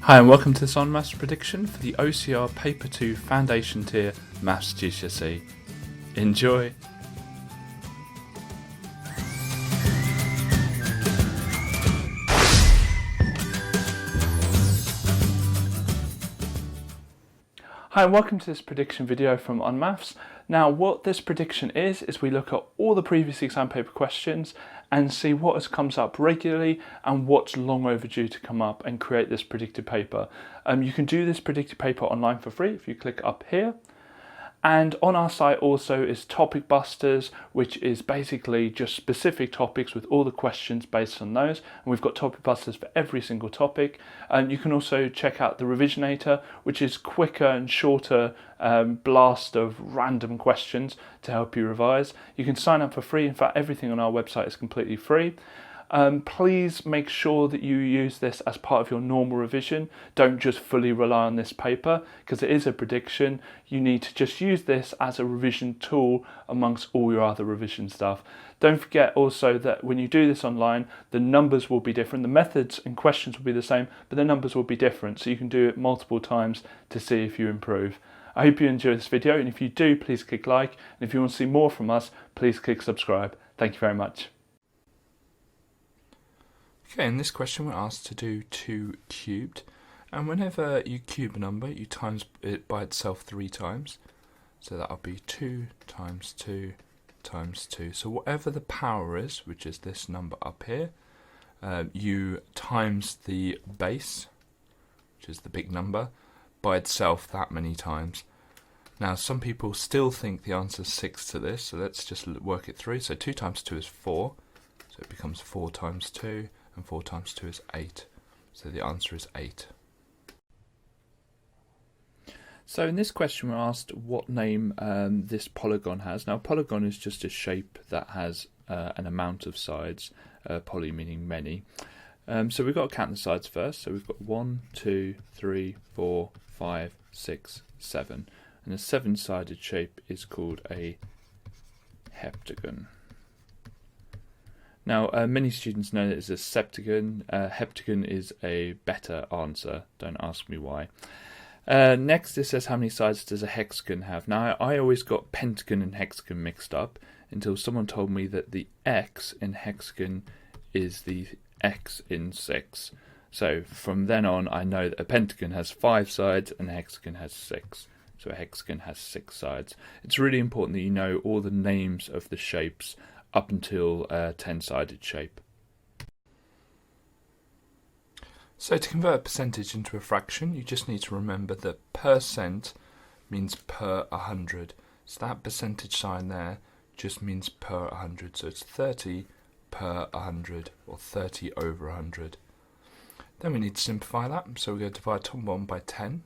Hi and welcome to this on Maths prediction for the OCR Paper 2 Foundation Tier Maths GCSE. Enjoy! Hi and welcome to this prediction video from On Maths. Now what this prediction is we look at all the previous exam paper questions and see what comes up regularly and what's long overdue to come up and create this predicted paper. You can do this predicted paper online for free if you click up here. And on our site also is Topic Busters, which is basically just specific topics with all the questions based on those. And we've got Topic Busters for every single topic. And you can also check out the Revisionator, which is quicker and shorter blast of random questions to help you revise. You can sign up for free. In fact, everything on our website is completely free. Please make sure that you use this as part of your normal revision. Don't just fully rely on this paper because it is a prediction. You need to just use this as a revision tool amongst all your other revision stuff. Don't forget also that when you do this online, the numbers will be different. The methods and questions will be the same, but the numbers will be different. So you can do it multiple times to see if you improve. I hope you enjoyed this video, and if you do, please click like. And if you want to see more from us, please click subscribe. Thank you very much. Okay, in this question we're asked to do 2 cubed, and whenever you cube a number you times it by itself 3 times, so that'll be 2 times 2 times 2. So whatever the power is, which is this number up here, you times the base, which is the big number, by itself that many times. Now some people still think the answer is 6 to this, so let's just work it through. So 2 times 2 is 4, so it becomes 4 times 2, and 4 times 2 is 8. So the answer is 8. So in this question we're asked what name this polygon has. Now polygon is just a shape that has an amount of sides, poly meaning many. So we've got to count the sides first. So we've got 1, 2, 3, 4, 5, 6, 7. And a 7-sided shape is called a heptagon. Now, many students know that it's a septagon. Heptagon is a better answer. Don't ask me why. Next, it says how many sides does a hexagon have. Now, I always got pentagon and hexagon mixed up until someone told me that the x in hexagon is the x in 6. So from then on, I know that a pentagon has 5 sides and a hexagon has 6. So a hexagon has 6 sides. It's really important that you know all the names of the shapes up until a 10-sided shape. So to convert a percentage into a fraction, you just need to remember that percent means per 100. So that percentage sign there just means per 100. So it's 30 per 100, or 30 over 100. Then we need to simplify that. So we're going to divide top and bottom by 10,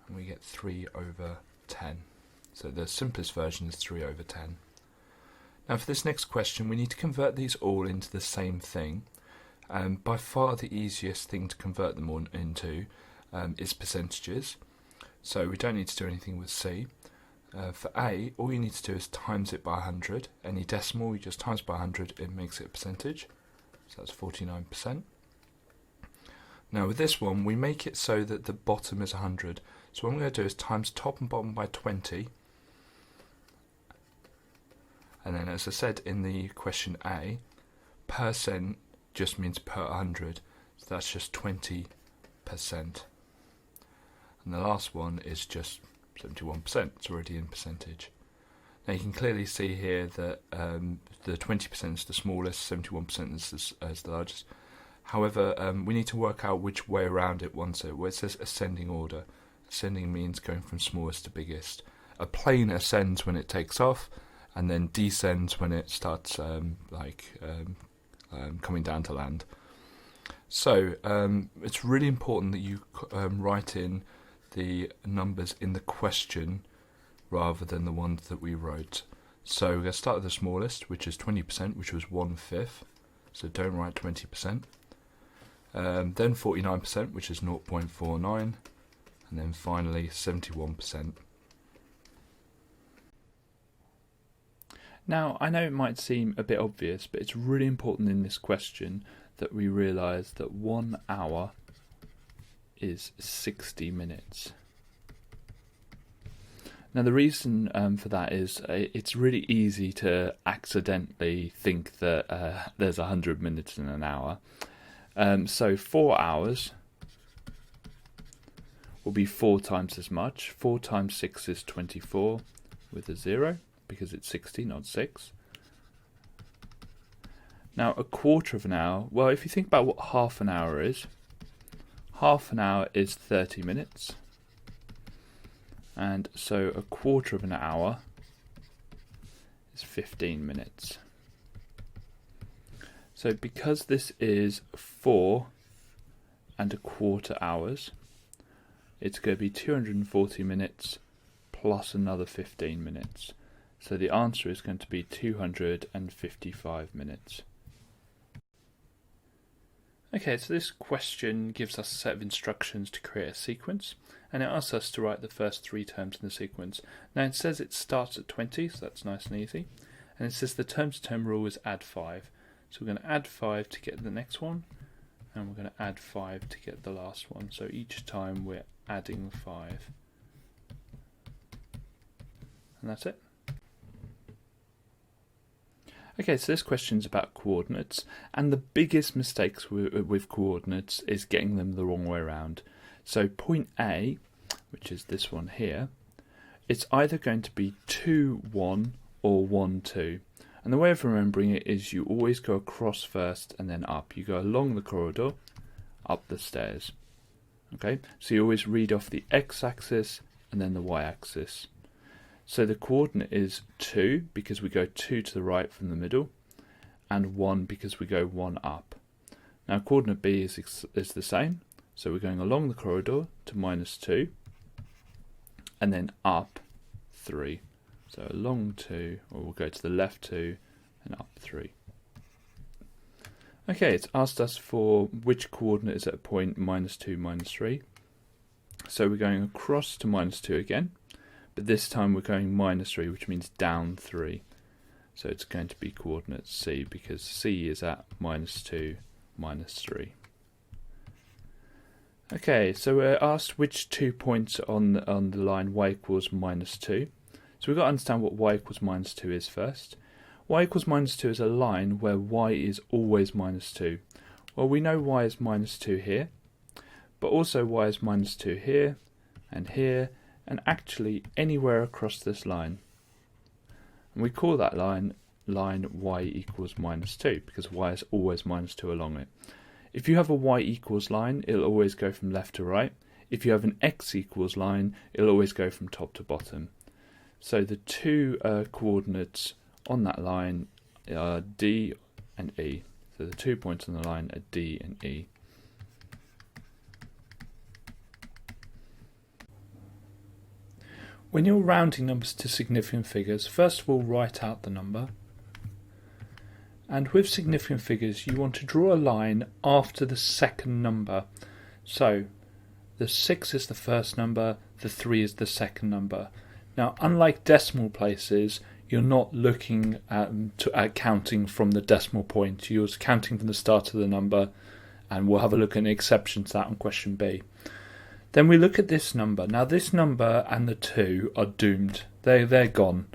and we get 3 over 10. So the simplest version is 3 over 10. Now for this next question we need to convert these all into the same thing. By far the easiest thing to convert them all into is percentages. So we don't need to do anything with C. For A, all you need to do is times it by 100. Any decimal you just times by 100, it makes it a percentage. So that's 49%. Now with this one we make it so that the bottom is 100. So what I'm going to do is times top and bottom by 20. And then, as I said in the question A, percent just means per 100, so that's just 20%. And the last one is just 71%, it's already in percentage. Now you can clearly see here that the 20% is the smallest, 71% is the largest. However, we need to work out which way around it wants it. Where it says ascending order, ascending means going from smallest to biggest. A plane ascends when it takes off, and then descends when it starts coming down to land. So it's really important that you write in the numbers in the question rather than the ones that we wrote. So we're going to start with the smallest, which is 20%, which was 1/5. So don't write 20%. Then 49%, which is 0.49, and then finally 71%. Now, I know it might seem a bit obvious, but it's really important in this question that we realise that 1 hour is 60 minutes. Now the reason for that is it's really easy to accidentally think that there's 100 minutes in an hour. So 4 hours will be 4 times as much. 4 times 6 is 24 with a 0 because it's 60, not 6. Now a quarter of an hour, well, if you think about what half an hour is 30 minutes. And so a quarter of an hour is 15 minutes. So because this is 4 and a quarter hours, it's going to be 240 minutes plus another 15 minutes. So the answer is going to be 255 minutes. Okay, so this question gives us a set of instructions to create a sequence, and it asks us to write the first 3 terms in the sequence. Now it says it starts at 20, so that's nice and easy, and it says the term-to-term rule is add 5. So we're going to add 5 to get the next one, and we're going to add 5 to get the last one. So each time we're adding 5. And that's it. Okay, so this question's about coordinates, and the biggest mistakes with coordinates is getting them the wrong way around. So point A, which is this one here, it's either going to be 2, 1 or 1, 2. And the way of remembering it is you always go across first and then up. You go along the corridor, up the stairs. Okay, so you always read off the x-axis and then the y-axis. So the coordinate is 2 because we go 2 to the right from the middle, and 1 because we go 1 up. Now coordinate B is the same, so we're going along the corridor to -2, and then up 3. So along 2, or we'll go to the left 2, and up 3. Okay, it's asked us for which coordinate is at a point -2, -3. So we're going across to -2 again. But this time we're going -3, which means down 3. So it's going to be coordinate C, because C is at -2, -3. Okay, so we're asked which 2 points on the line y equals -2. So we've got to understand what y equals -2 is first. Y equals -2 is a line where y is always -2. Well, we know y is -2 here, but also y is -2 here, and actually anywhere across this line. And we call that line y equals -2 because y is always -2 along it. If you have a y equals line, it'll always go from left to right. If you have an x equals line, it'll always go from top to bottom. So the 2 coordinates on that line are D and E. So the 2 points on the line are D and E. When you're rounding numbers to significant figures, first of all write out the number. And with significant figures you want to draw a line after the second number. So the 6 is the first number, the 3 is the second number. Now unlike decimal places, you're not looking at counting from the decimal point, you're counting from the start of the number, and we'll have a look at an exception to that on question B. Then we look at this number. Now this number and the 2 are doomed. They're gone.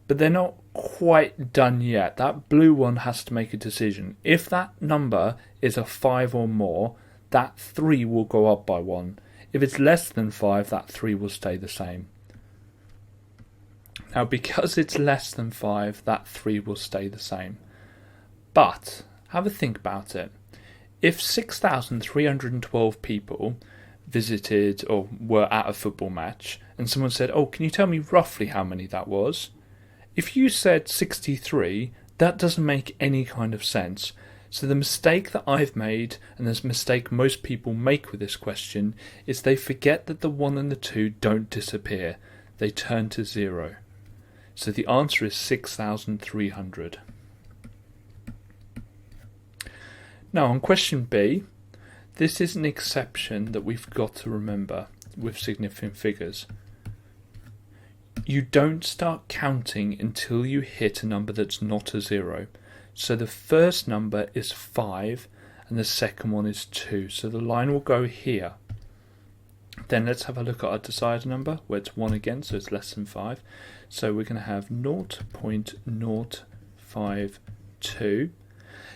But they're not quite done yet. That blue one has to make a decision. If that number is a 5 or more, that 3 will go up by 1. If it's less than 5, that 3 will stay the same. Now because it's less than 5, that 3 will stay the same. But have a think about it. If 6,312 people visited or were at a football match and someone said, oh, can you tell me roughly how many that was? If you said 63, that doesn't make any kind of sense. So the mistake that I've made, and this mistake most people make with this question, is they forget that the 1 and the 2 don't disappear. They turn to 0. So the answer is 6,300. Now on question B, this is an exception that we've got to remember with significant figures. You don't start counting until you hit a number that's not a 0. So the first number is 5 and the second one is 2. So the line will go here. Then let's have a look at our decider number, where it's 1 again, so it's less than 5. So we're going to have 0.052.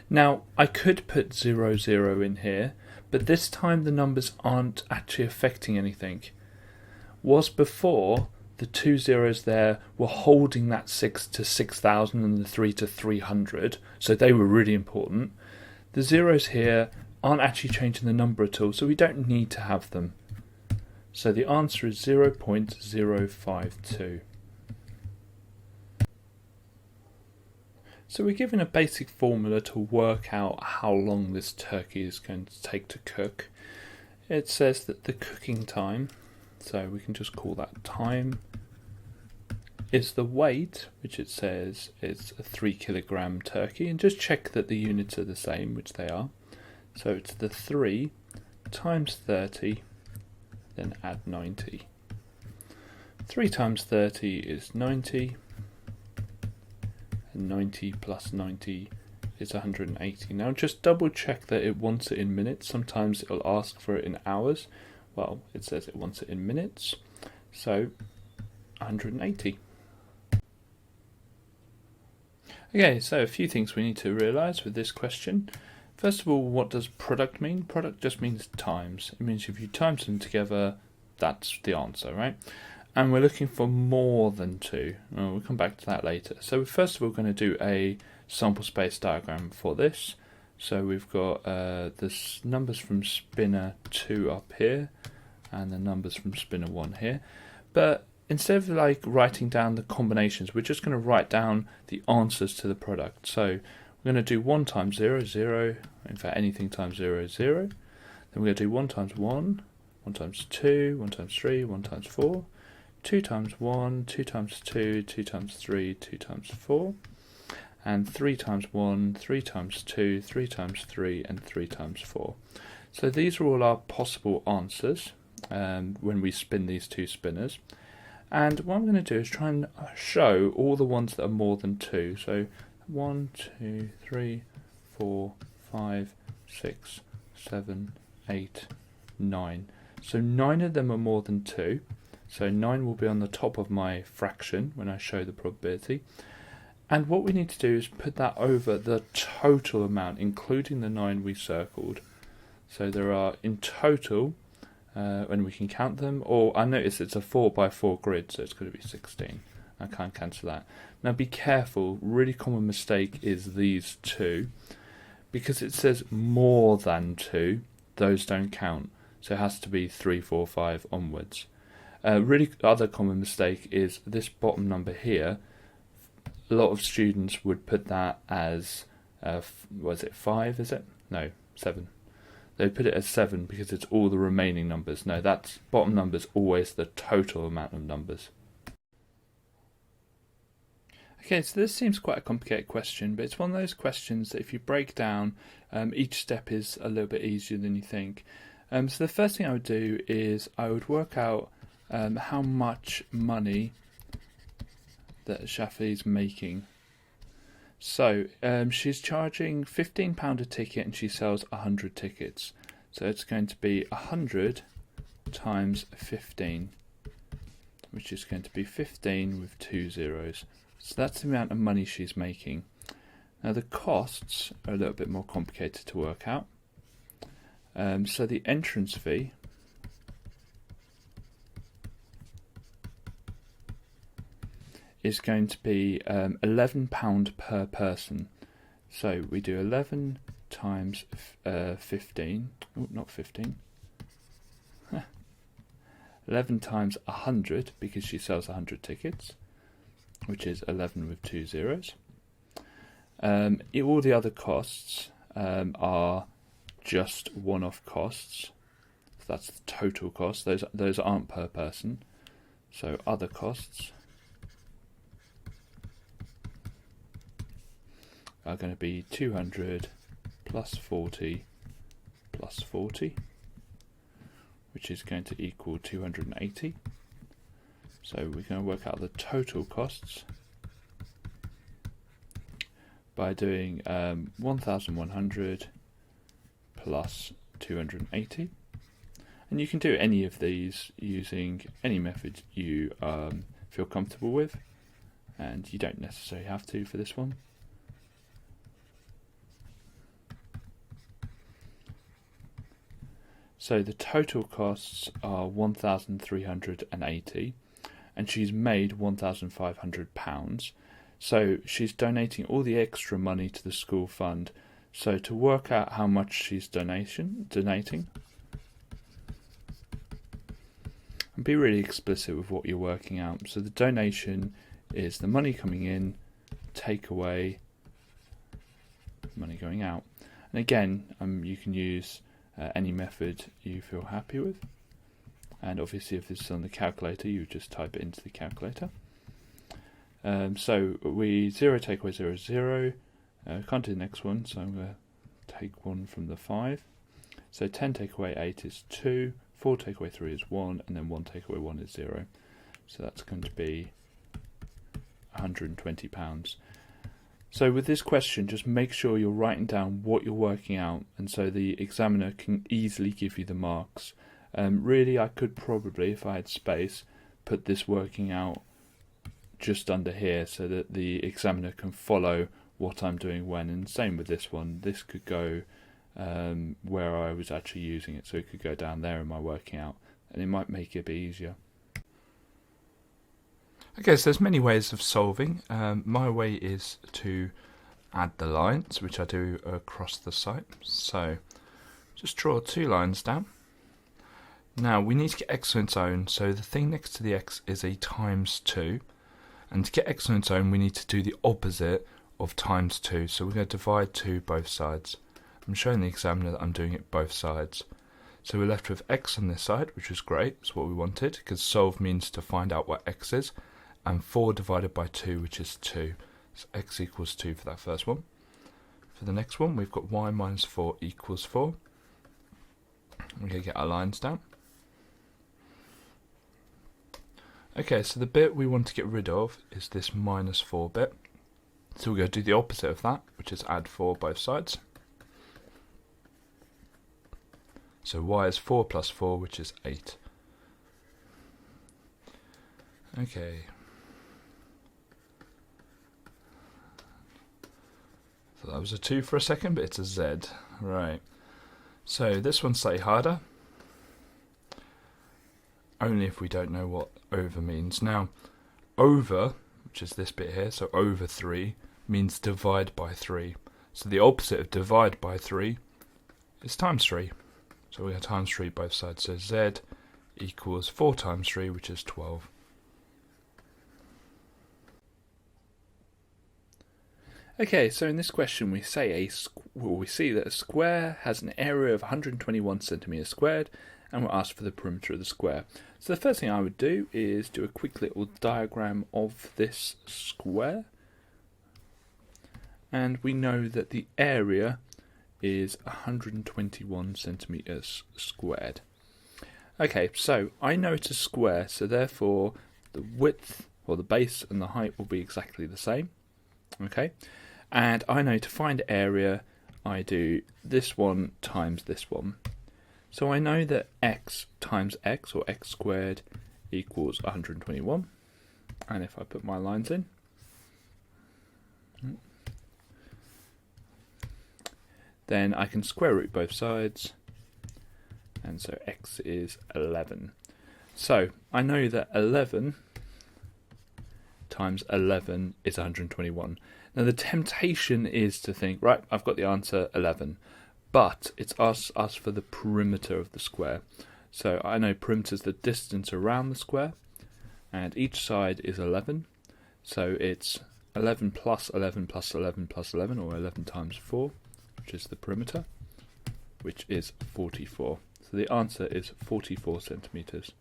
Now, I could put 0, 0 in here, but this time the numbers aren't actually affecting anything. Whilst before, the 2 zeros there were holding that 6 to 6,000 and the 3 to 300, so they were really important. The zeros here aren't actually changing the number at all, so we don't need to have them. So the answer is 0.052. So we're given a basic formula to work out how long this turkey is going to take to cook. It says that the cooking time, so we can just call that time, is the weight, which it says is a 3 kilogram turkey, and just check that the units are the same, which they are. So it's the 3 times 30, then add 90. 3 times 30 is 90, and 90 plus 90 is 180. Now just double check that it wants it in minutes. Sometimes it'll ask for it in hours. Well, it says it wants it in minutes, so 180. Okay, so a few things we need to realise with this question. First of all, what does product mean? Product just means times. It means if you times them together, that's the answer, right? And we're looking for more than 2. We'll come back to that later. So first of all, we're going to do a sample space diagram for this. So we've got the numbers from spinner 2 up here, and the numbers from spinner 1 here. But instead of like writing down the combinations, we're just going to write down the answers to the product. So we're going to do 1 times 0, 0. In fact, anything times 0 is 0. Then we're going to do 1 times 1, 1 times 2, 1 times 3, 1 times 4. 2 times 1, 2 times 2, 2 times 3, 2 times 4. And 3 times 1, 3 times 2, 3 times 3, and 3 times 4. So these are all our possible answers when we spin these 2 spinners. And what I'm going to do is try and show all the ones that are more than 2. So 1, 2, 3, 4, 5, 6, 7, 8, 9. So 9 of them are more than 2. So 9 will be on the top of my fraction when I show the probability. And what we need to do is put that over the total amount, including the 9 we circled. So there are in total, when we can count them, or I notice it's a 4 by 4 grid, so it's going to be 16. I can't cancel that. Now be careful, really common mistake is these 2. Because it says more than 2, those don't count. So it has to be 3, 4, 5 onwards. Really other common mistake is this bottom number here. A lot of students would put that as, was it 5, is it? No, 7. They put it as 7 because it's all the remaining numbers. No, that's bottom number's always the total amount of numbers. Okay, so this seems quite a complicated question, but it's one of those questions that if you break down, each step is a little bit easier than you think. So the first thing I would do is I would work out how much money that Shafi is making. So she's charging £15 a ticket and she sells 100 tickets. So it's going to be 100 times 15, which is going to be 15 with 2 zeros. So that's the amount of money she's making. Now the costs are a little bit more complicated to work out. So the entrance fee is going to be £11 per person. So we do 11 times 15. Oh, not 15. 11 times 100 because she sells 100 tickets, which is 11 with 2 zeros. All the other costs are just one-off costs. So that's the total cost. Those aren't per person. So other costs are going to be 200 plus 40 plus 40, which is going to equal 280. So we're going to work out the total costs by doing 1,100 plus 280. And you can do any of these using any method you feel comfortable with, and you don't necessarily have to for this one. So the total costs are £1,380, and she's made £1,500. So she's donating all the extra money to the school fund. So to work out how much she's donating, and be really explicit with what you're working out. So the donation is the money coming in, take away money going out. And again, you can use any method you feel happy with. And obviously if this is on the calculator, you just type it into the calculator. So we 0 take away 0 is 0. Can't do the next one, so I'm going to take 1 from the 5. So 10 take away 8 is 2, 4 take away 3 is 1, and then 1 take away 1 is 0. So that's going to be £120. So with this question, just make sure you're writing down what you're working out, and so the examiner can easily give you the marks. Really, I could probably, if I had space, put this working out just under here so that the examiner can follow what I'm doing when. And same with this one. This could go where I was actually using it, so it could go down there in my working out, and it might make it a bit easier. Okay, so there's many ways of solving. My way is to add the lines, which I do across the site. So just draw 2 lines down. Now we need to get x on its own, so the thing next to the x is a times 2, and to get x on its own we need to do the opposite of times 2, so we're going to divide 2 both sides. I'm showing the examiner that I'm doing it both sides. So we're left with x on this side, which was great, it's what we wanted, because solve means to find out what x is, and 4 divided by 2, which is 2. So x equals 2 for that first one. For the next one, we've got y minus 4 equals 4. We're going to get our lines down. Okay, so the bit we want to get rid of is this minus 4 bit. So we're going to do the opposite of that, which is add 4 both sides. So y is 4 plus 4, which is 8. Okay. So that was a 2 for a second, but it's a z. Right. So this one's slightly harder. Only if we don't know what over means. Now, over, which is this bit here, so over 3, means divide by 3. So the opposite of divide by 3 is times 3. So we have times 3 both sides. So z equals 4 times 3, which is 12. Okay, so in this question we see that a square has an area of 121 centimeters squared, and we're asked for the perimeter of the square. So the first thing I would do is do a quick little diagram of this square, and we know that the area is 121 centimeters squared. Okay, so I know it's a square, so therefore the width, or the base, and the height will be exactly the same. Okay, and I know to find area, I do this one times this one. So I know that x times x, or x squared, equals 121. And if I put my lines in, then I can square root both sides, and so x is 11. So I know that 11 times 11 is 121. Now the temptation is to think, right, I've got the answer 11, but it's asked for the perimeter of the square. So I know perimeter is the distance around the square, and each side is 11, so it's 11 plus 11 plus 11 plus 11, or 11 times 4, which is the perimeter, which is 44. So the answer is 44 centimeters.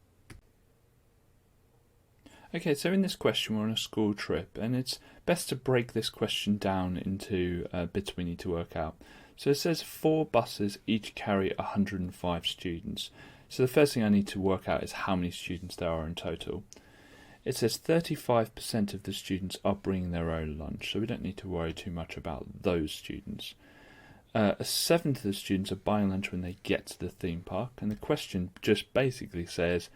Okay, so in this question we're on a school trip, and it's best to break this question down into bits we need to work out. So it says 4 buses each carry 105 students. So the first thing I need to work out is how many students there are in total. It says 35% of the students are bringing their own lunch, so we don't need to worry too much about those students. a seventh of the students are buying lunch when they get to the theme park, and the question just basically says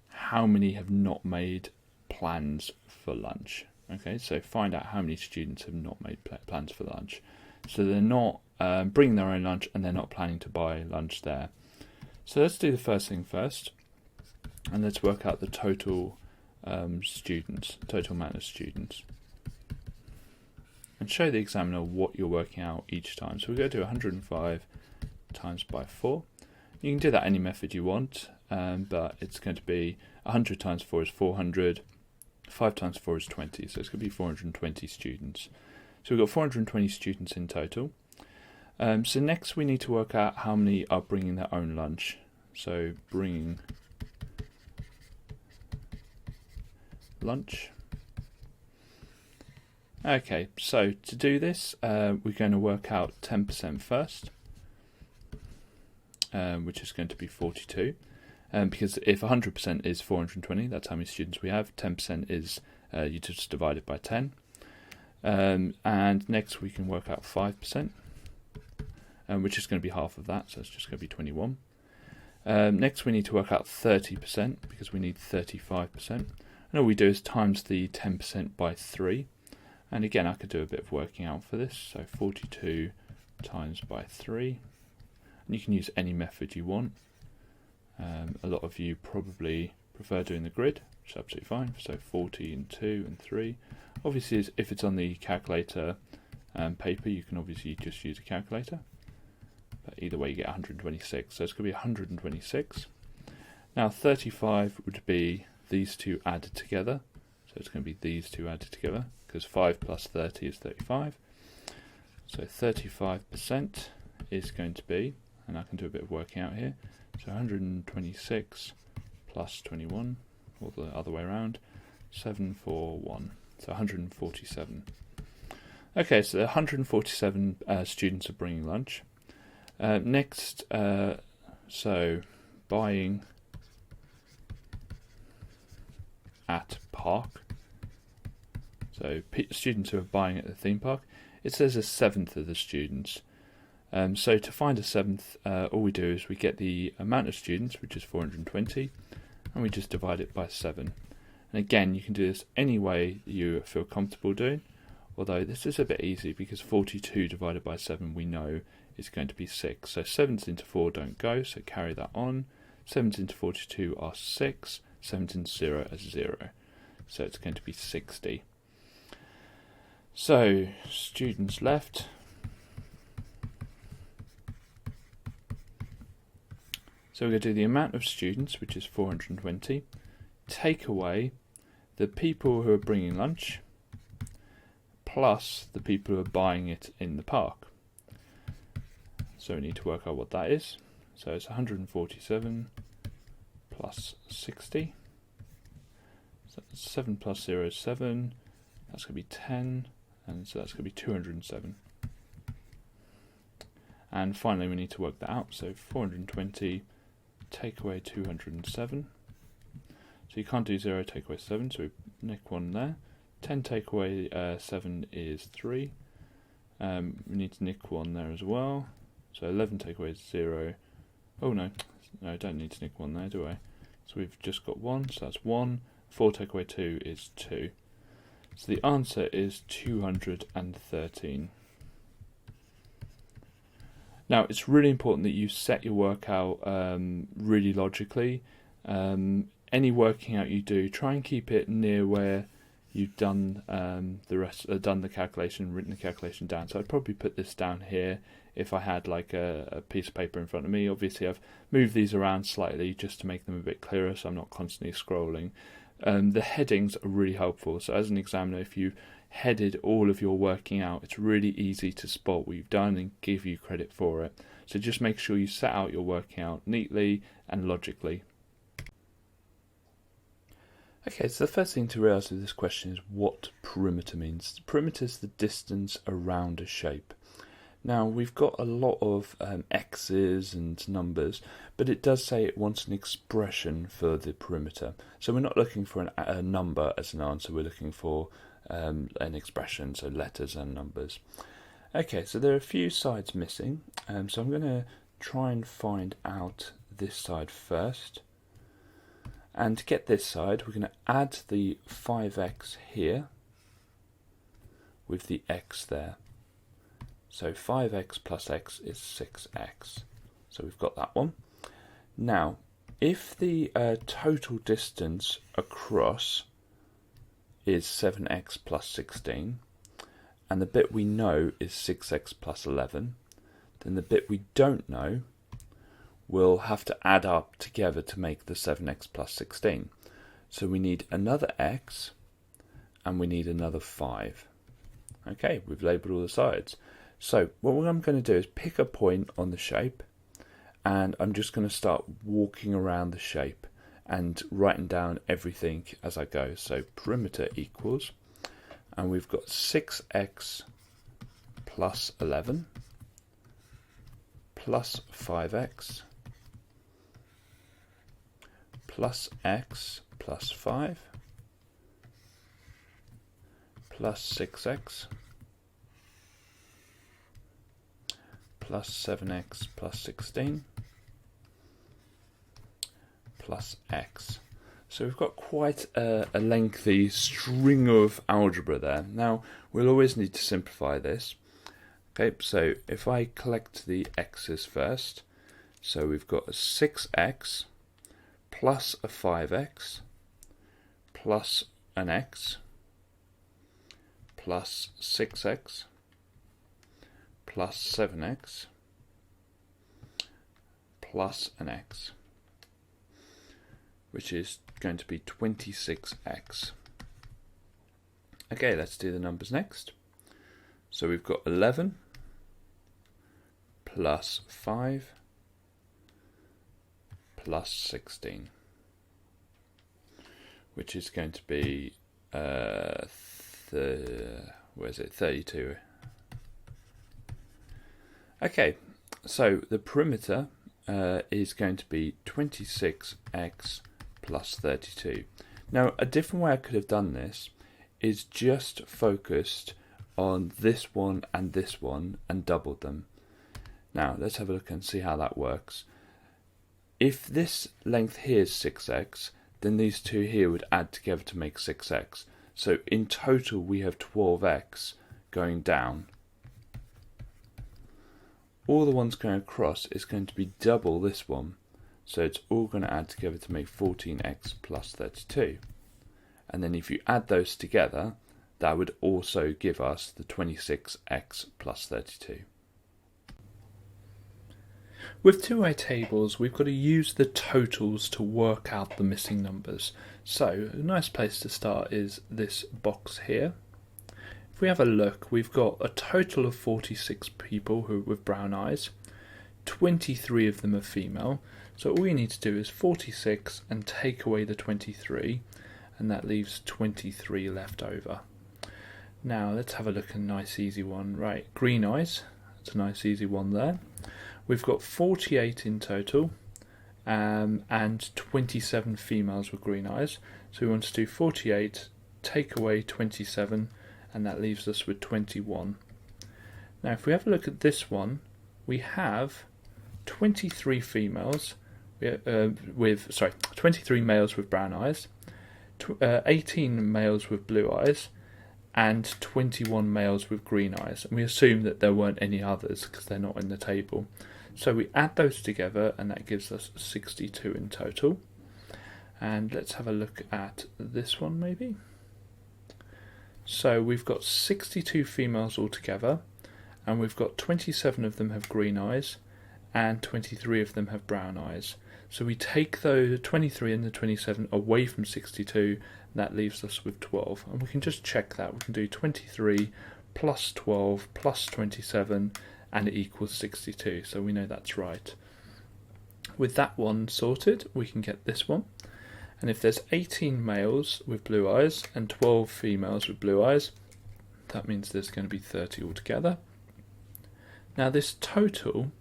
how many have not made plans for lunch. Okay, so find out how many students have not made plans for lunch. So they're not bringing their own lunch and they're not planning to buy lunch there. So let's do the first thing first, and let's work out the total total amount of students, and show the examiner what you're working out each time. So we're going to do 105 times by 4. You can do that any method you want, but it's going to be 100 times 4 is 400, 5 times 4 is 20, so it's going to be 420 students. So we've got 420 students in total. So next we need to work out how many are bringing their own lunch. So bringing lunch. Okay, so to do this, we're going to work out 10% first, which is going to be 42. Because if 100% is 420, that's how many students we have. 10% is, you just divide it by 10. And next we can work out 5%, which is going to be half of that, so it's just going to be 21. Next we need to work out 30%, because we need 35%. And all we do is times the 10% by 3. And again, I could do a bit of working out for this. So 42 times by 3. And you can use any method you want. A lot of you probably prefer doing the grid, which is absolutely fine. So 40 and 2 and 3. Obviously, if it's on the calculator paper, you can obviously just use a calculator. But either way, you get 126. So it's going to be 126. Now 35 would be these two added together. So it's going to be these two added together, because 5 plus 30 is 35. So 35% is going to be, and I can do a bit of working out here, so 126 plus 21, or the other way around, 741, so 147. Okay, so 147 students are bringing lunch. Next, so buying at park. So students who are buying at the theme park, it says a seventh of the students. So to find a seventh, all we do is we get the amount of students, which is 420, and we just divide it by 7. And again, you can do this any way you feel comfortable doing, although this is a bit easy because 42 divided by 7 we know is going to be 6. So 7s into 4 don't go, so carry that on. 7s into 42 are 6, 7s into 0 is 0. So it's going to be 60. So students left. So we're going to do the amount of students, which is 420, take away the people who are bringing lunch, plus the people who are buying it in the park. So we need to work out what that is. So it's 147 plus 60. So 7 plus 0 is 7. That's going to be 10. And so that's going to be 207. And finally we need to work that out. So 420 take away 207. So you can't do 0 take away 7, so we nick 1 there. 10 take away 7 is 3. We need to nick 1 there as well. So 11 take away 0. Oh no, I don't need to nick 1 there, do I? So we've just got 1, so that's 1. 4 take away 2 is 2. So the answer is 213. Now it's really important that you set your work out really logically. Any working out you do, try and keep it near where you've done done the calculation, written the calculation down. So I'd probably put this down here if I had like a piece of paper in front of me. Obviously I've moved these around slightly just to make them a bit clearer, so I'm not constantly scrolling. The headings are really helpful. So as an examiner, if you headed all of your working out, it's really easy to spot what you've done and give you credit for it. So just make sure you set out your working out neatly and logically. Okay, so the first thing to realise with this question is what perimeter means. Perimeter is the distance around a shape. Now we've got a lot of X's and numbers, but it does say it wants an expression for the perimeter. So we're not looking for a number as an answer, we're looking for an expression, so letters and numbers. Okay, so there are a few sides missing, so I'm going to try and find out this side first. And to get this side, we're going to add the 5x here with the x there. So 5x plus x is 6x. So we've got that one. Now, if the total distance across is 7x plus 16, and the bit we know is 6x plus 11, then the bit we don't know will have to add up together to make the 7x plus 16. So we need another x, and we need another 5. Okay, we've labelled all the sides. So what I'm going to do is pick a point on the shape, and I'm just going to start walking around the shape and writing down everything as I go. So perimeter equals, and we've got 6x plus 11 plus 5x plus x plus 5 plus 6x plus 7x plus 16 plus x. So we've got quite a lengthy string of algebra there. Now we'll always need to simplify this. Okay, so if I collect the x's first, so we've got a 6x plus a 5x plus an x plus 6x plus 7x plus an x, which is going to be 26x. Okay, let's do the numbers next. So we've got 11 plus 5 plus 16, which is going to be 32. Okay, so the perimeter is going to be 26x plus 32. Now, a different way I could have done this is just focused on this one and doubled them. Now, let's have a look and see how that works. If this length here is 6x, then these two here would add together to make 6x. So in total, we have 12x going down. All the ones going across is going to be double this one. So it's all going to add together to make 14x plus 32. And then if you add those together, that would also give us the 26x plus 32. With two-way tables, we've got to use the totals to work out the missing numbers. So a nice place to start is this box here. If we have a look, we've got a total of 46 people with brown eyes. 23 of them are female. So all you need to do is 46 and take away the 23, and that leaves 23 left over. Now let's have a look at a nice easy one. Right, green eyes, that's a nice easy one there. We've got 48 in total, and 27 females with green eyes. So we want to do 48, take away 27, and that leaves us with 21. Now if we have a look at this one, we have 23 females 23 males with brown eyes, 18 males with blue eyes, and 21 males with green eyes. And we assume that there weren't any others because they're not in the table. So we add those together and that gives us 62 in total. And let's have a look at this one maybe. So we've got 62 females altogether, and we've got 27 of them have green eyes and 23 of them have brown eyes. So we take the 23 and the 27 away from 62, and that leaves us with 12. And we can just check that. We can do 23 plus 12 plus 27, and it equals 62. So we know that's right. With that one sorted, we can get this one. And if there's 18 males with blue eyes and 12 females with blue eyes, that means there's going to be 30 altogether. Now this total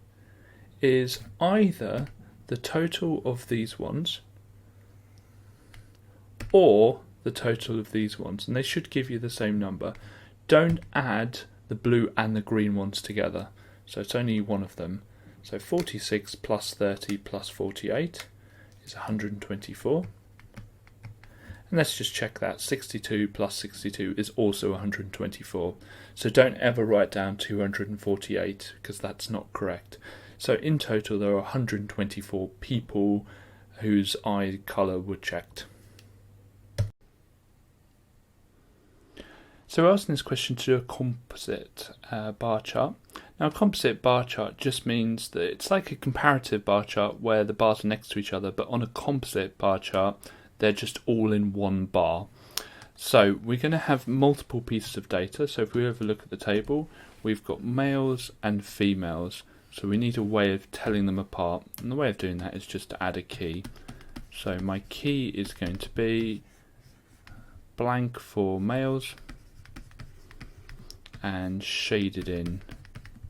is either the total of these ones or the total of these ones, and they should give you the same number. Don't add the blue and the green ones together. So it's only one of them. So 46 plus 30 plus 48 is 124. And let's just check that. 62 plus 62 is also 124. So don't ever write down 248 because that's not correct. So in total there are 124 people whose eye colour were checked. So we're asking this question to do a composite bar chart. Now a composite bar chart just means that it's like a comparative bar chart where the bars are next to each other, but on a composite bar chart they're just all in one bar. So we're going to have multiple pieces of data. So if we have a look at the table, we've got males and females. So we need a way of telling them apart. And the way of doing that is just to add a key. So my key is going to be blank for males and shaded in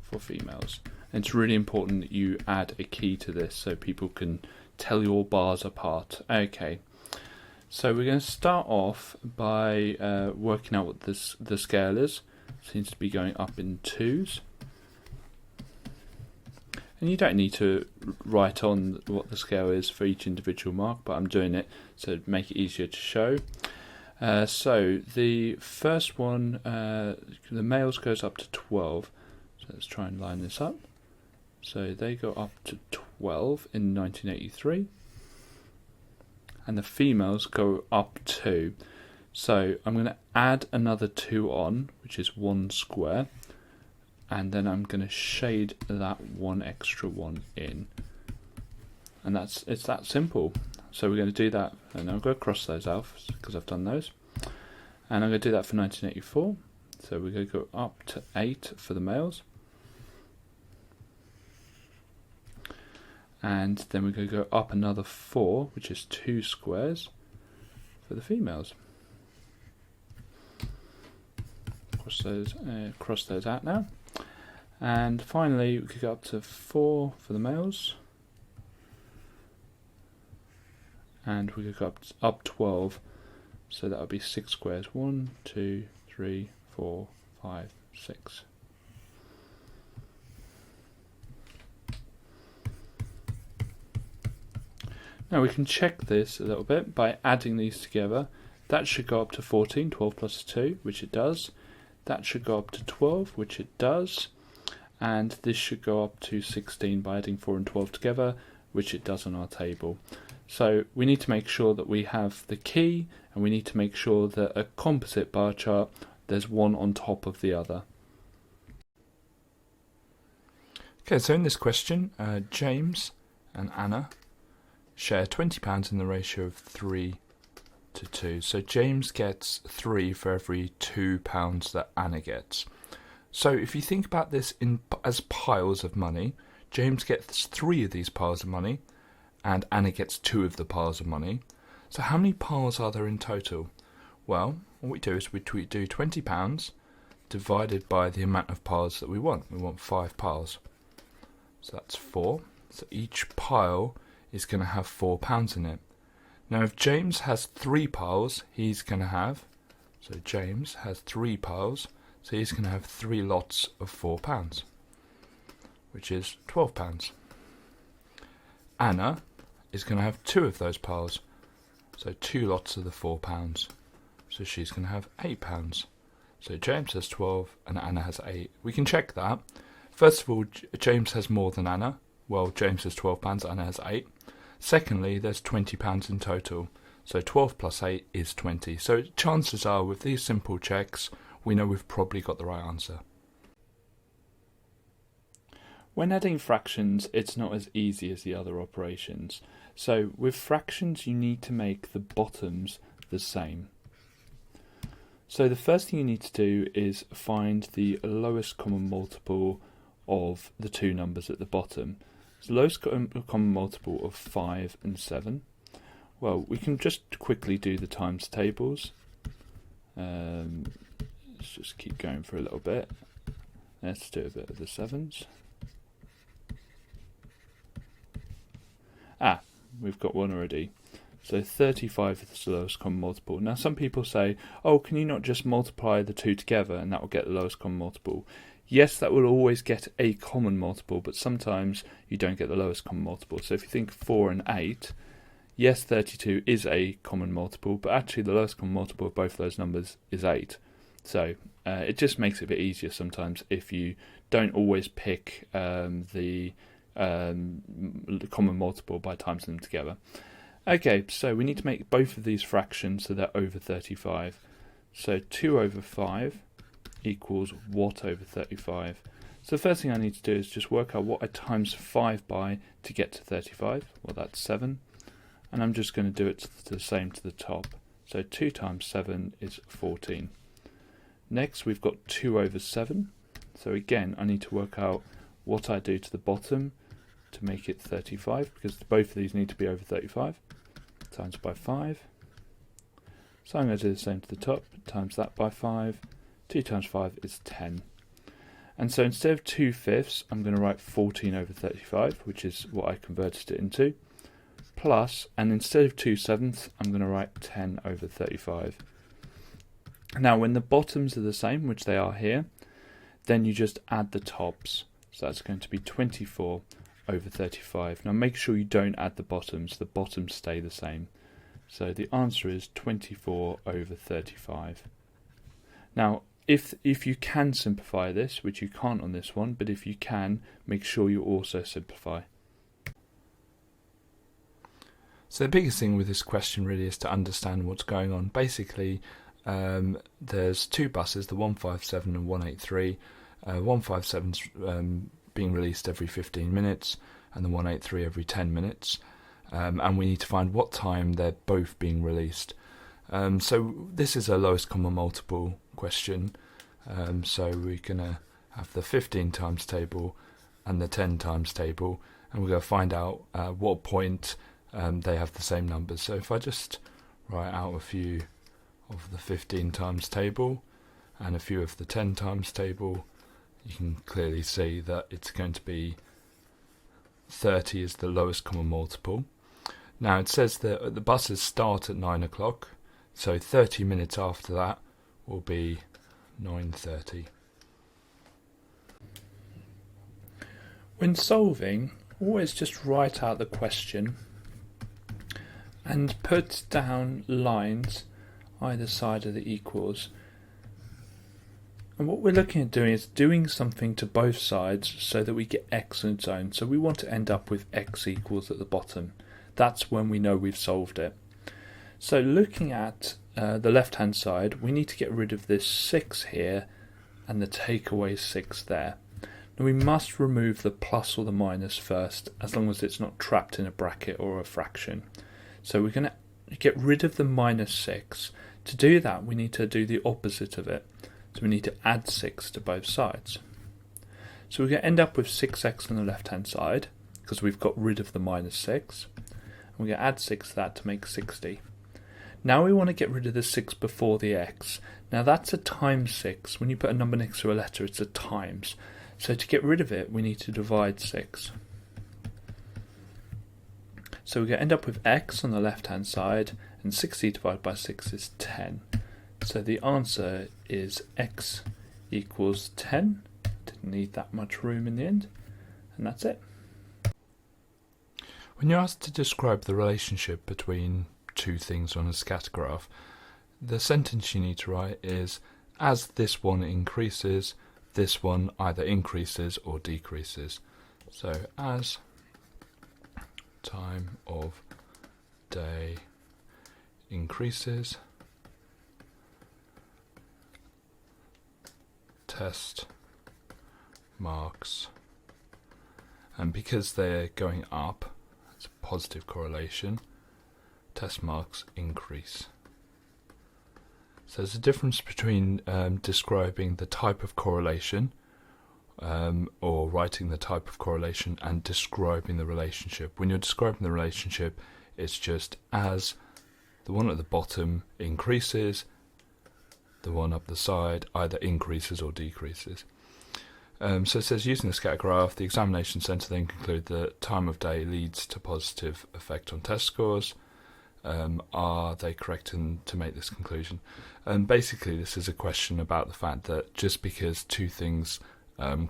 for females. And it's really important that you add a key to this so people can tell your bars apart. Okay. So we're going to start off by working out what the scale is. It seems to be going up in 2s. And you don't need to write on what the scale is for each individual mark, but I'm doing it to make it easier to show. So the first one, the males goes up to 12. So let's try and line this up. So they go up to 12 in 1983. And the females go up 2. So I'm going to add another 2 on, which is 1 square, and then I'm going to shade that 1 extra 1 in. And it's that simple. So we're going to do that, and I'm going to cross those out because I've done those. And I'm going to do that for 1984. So we're going to go up to 8 for the males. And then we're going to go up another 4, which is 2 squares for the females. Cross those out now. And finally, we could go up to 4 for the males. And we could go up 12, so that would be 6 squares. 1, 2, 3, 4, 5, 6. Now we can check this a little bit by adding these together. That should go up to 14, 12 plus 2, which it does. That should go up to 12, which it does. And this should go up to 16 by adding 4 and 12 together, which it does on our table. So we need to make sure that we have the key, and we need to make sure that a composite bar chart, there's one on top of the other. Okay, so in this question, James and Anna share £20 in the ratio of 3 to 2. So James gets 3 for every £2 that Anna gets. So if you think about this as piles of money, James gets 3 of these piles of money, and Anna gets 2 of the piles of money. So how many piles are there in total? Well, what we do is we do £20 divided by the amount of piles that we want. We want 5 piles. So that's 4. So each pile is going to have £4 in it. Now if James has 3 piles, he's going to have, so James has 3 piles, so he's going to have 3 lots of £4, which is £12. Anna is going to have 2 of those piles, so 2 lots of the £4, so she's going to have £8. So James has 12 and Anna has 8. We can check that. First of all, James has more than Anna. Well, James has £12, Anna has 8. Secondly, there's £20 in total, so 12 plus 8 is 20. So chances are, with these simple checks, we know we've probably got the right answer. When adding fractions, it's not as easy as the other operations. So with fractions, you need to make the bottoms the same. So the first thing you need to do is find the lowest common multiple of the 2 numbers at the bottom. So lowest common multiple of 5 and 7. Well, we can just quickly do the times tables. Let's just keep going for a little bit. Let's do a bit of the 7s. We've got one already. So 35 is the lowest common multiple. Now some people say, oh, can you not just multiply the two together and that will get the lowest common multiple? Yes, that will always get a common multiple, but sometimes you don't get the lowest common multiple. So if you think 4 and 8, yes, 32 is a common multiple, but actually the lowest common multiple of both those numbers is 8. So it just makes it a bit easier sometimes if you don't always pick the common multiple by timesing them together. Okay, so we need to make both of these fractions so they're over 35. So 2 over 5 equals what over 35? So the first thing I need to do is just work out what I times 5 by to get to 35. Well, that's 7. And I'm just going to do it the same to the top. So 2 times 7 is 14. Next, we've got 2 over 7. So again, I need to work out what I do to the bottom to make it 35, because both of these need to be over 35. Times by 5. So I'm going to do the same to the top, times that by 5. 2 times 5 is 10. And so instead of 2/5, I'm going to write 14 over 35, which is what I converted it into, plus, and instead of 2/7, I'm going to write 10 over 35. Now, when the bottoms are the same, which they are here, then you just add the tops. So that's going to be 24 over 35. Now make sure you don't add the bottoms stay the same. So the answer is 24 over 35. Now if you can simplify this, which you can't on this one, but if you can, make sure you also simplify. So the biggest thing with this question really is to understand what's going on. Basically, there's two buses, the 157 and 183. 157's being released every 15 minutes and the 183 every 10 minutes. And we need to find what time they're both being released. So this is a lowest common multiple question. So we're going to have the 15 times table and the 10 times table, and we're going to find out what point they have the same numbers. So if I just write out a few of the 15 times table and a few of the 10 times table, you can clearly see that it's going to be 30 is the lowest common multiple. Now it says that the buses start at 9 o'clock, so 30 minutes after that will be 9:30. When solving, always just write out the question and put down lines either side of the equals. And what we're looking at doing is doing something to both sides so that we get x on its own. So we want to end up with x equals at the bottom. That's when we know we've solved it. So looking at the left hand side, we need to get rid of this 6 here and the takeaway 6 there. Now we must remove the plus or the minus first, as long as it's not trapped in a bracket or a fraction. So we're going to get rid of the minus 6. To do that, we need to do the opposite of it. So we need to add 6 to both sides. So we're going to end up with 6x on the left hand side, because we've got rid of the minus 6. And we're going to add 6 to that to make 60. Now we want to get rid of the 6 before the x. Now that's a times 6. When you put a number next to a letter, it's a times. So to get rid of it, we need to divide 6. So we're going to end up with x on the left hand side, and 60 divided by 6 is 10. So the answer is x equals 10. Didn't need that much room in the end, and that's it. When you're asked to describe the relationship between two things on a scatter graph, the sentence you need to write is, as this one increases, this one either increases or decreases. So as time of day increases, test marks, and because they're going up, it's a positive correlation, test marks increase. So there's a difference between describing the type of correlation or writing the type of correlation and describing the relationship. When you're describing the relationship, it's just as the one at the bottom increases, the one up the side either increases or decreases. So it says, using the scatter graph, the examination centre then concluded that time of day leads to positive effect on test scores. are they correct to make this conclusion? And basically this is a question about the fact that just because two things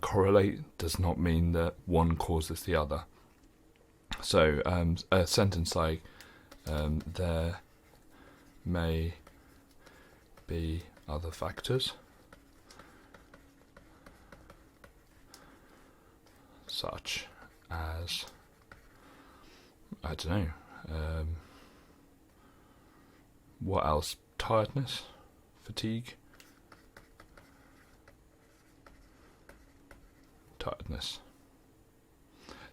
correlate does not mean that one causes the other. So a sentence like there may be other factors such as, I don't know, what else? Tiredness, fatigue, tiredness.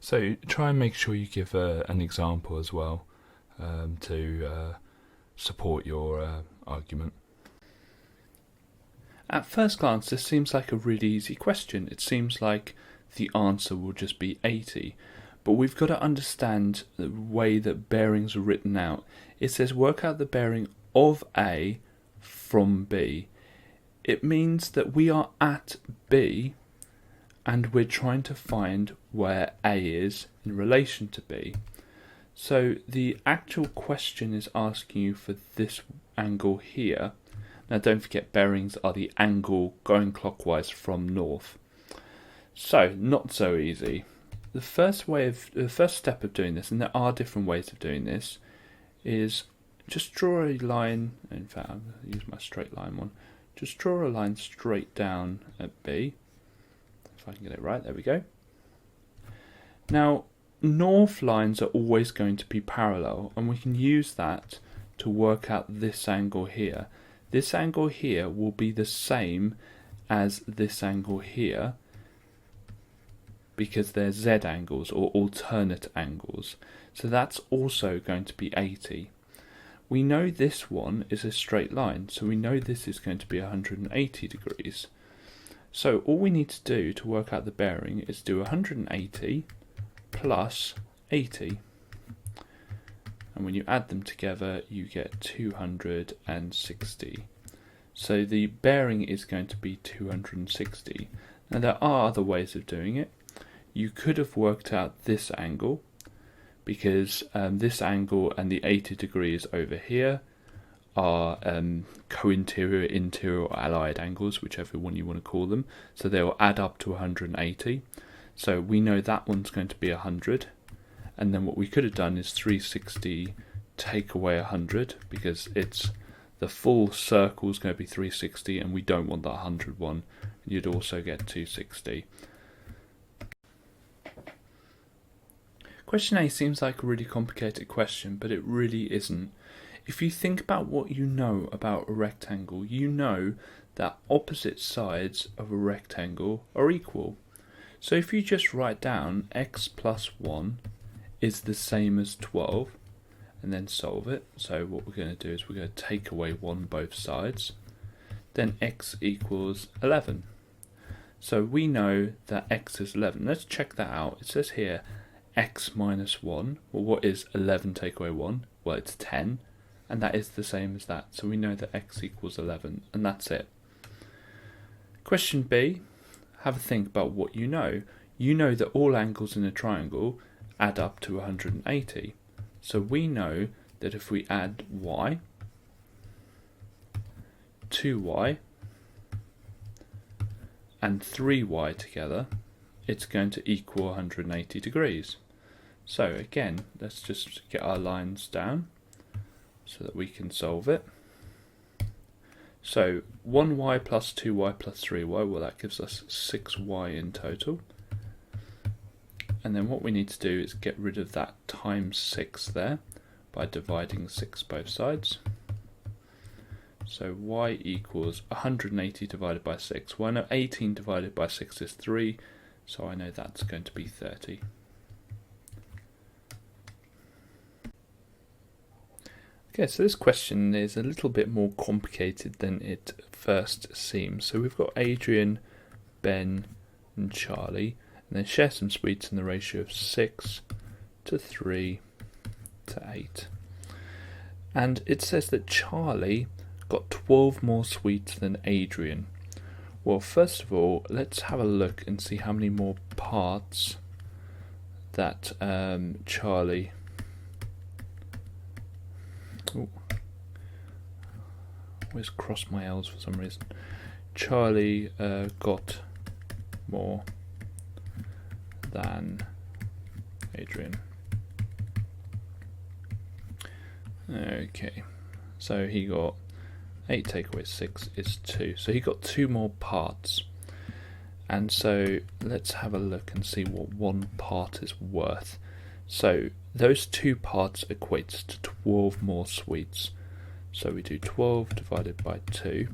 So try and make sure you give an example as well to support your argument. At first glance, this seems like a really easy question. It seems like the answer will just be 80. But we've got to understand the way that bearings are written out. It says work out the bearing of A from B. It means that we are at B and we're trying to find where A is in relation to B. So the actual question is asking you for this angle here. Now don't forget, bearings are the angle going clockwise from north. So not so easy. The first step of doing this, and there are different ways of doing this, is just draw a line. In fact, I'll use my straight line one. Just draw a line straight down at B. If I can get it right, there we go. Now, north lines are always going to be parallel, and we can use that to work out this angle here. This angle here will be the same as this angle here, because they're Z angles or alternate angles. So that's also going to be 80. We know this one is a straight line, so we know this is going to be 180 degrees. So all we need to do to work out the bearing is do 180 plus 80. And when you add them together, you get 260. So the bearing is going to be 260. Now there are other ways of doing it. You could have worked out this angle, because this angle and the 80 degrees over here are co-interior, interior, or allied angles, whichever one you want to call them. So they will add up to 180. So we know that one's going to be 100. And then what we could have done is 360 take away 100, because it's the full circle is going to be 360, and we don't want that 100 one. You'd also get 260. Question A seems like a really complicated question, but it really isn't. If you think about what you know about a rectangle, you know that opposite sides of a rectangle are equal. So if you just write down x plus 1 is the same as 12, and then solve it. So what we're going to do is we're going to take away 1 both sides. Then x equals 11. So we know that x is 11. Let's check that out. It says here x minus 1. Well, what is 11 take away 1? Well, it's 10. And that is the same as that. So we know that x equals 11. And that's it. Question B. Have a think about what you know. You know that all angles in a triangle add up to 180. So we know that if we add y, 2y, and 3y together, it's going to equal 180 degrees. So again, let's just get our lines down so that we can solve it. So 1y plus 2y plus 3y, well, that gives us 6y in total. And then what we need to do is get rid of that times 6 there by dividing 6 both sides. So y equals 180 divided by 6. Well, I know 18 divided by 6 is 3, so I know that's going to be 30. Okay, so this question is a little bit more complicated than it first seems. So we've got Adrian, Ben, and Charlie, and they share some sweets in the ratio of 6 to 3 to 8. And it says that Charlie got 12 more sweets than Adrian. Well, first of all, let's have a look and see how many more parts that Charlie Ooh. Always cross my L's for some reason. Charlie got more than Adrian. Okay, so he got 8 take away 6 is 2. So he got 2 more parts. And so let's have a look and see what 1 part is worth. So those 2 parts equates to 12 more sweets. So we do 12 divided by 2,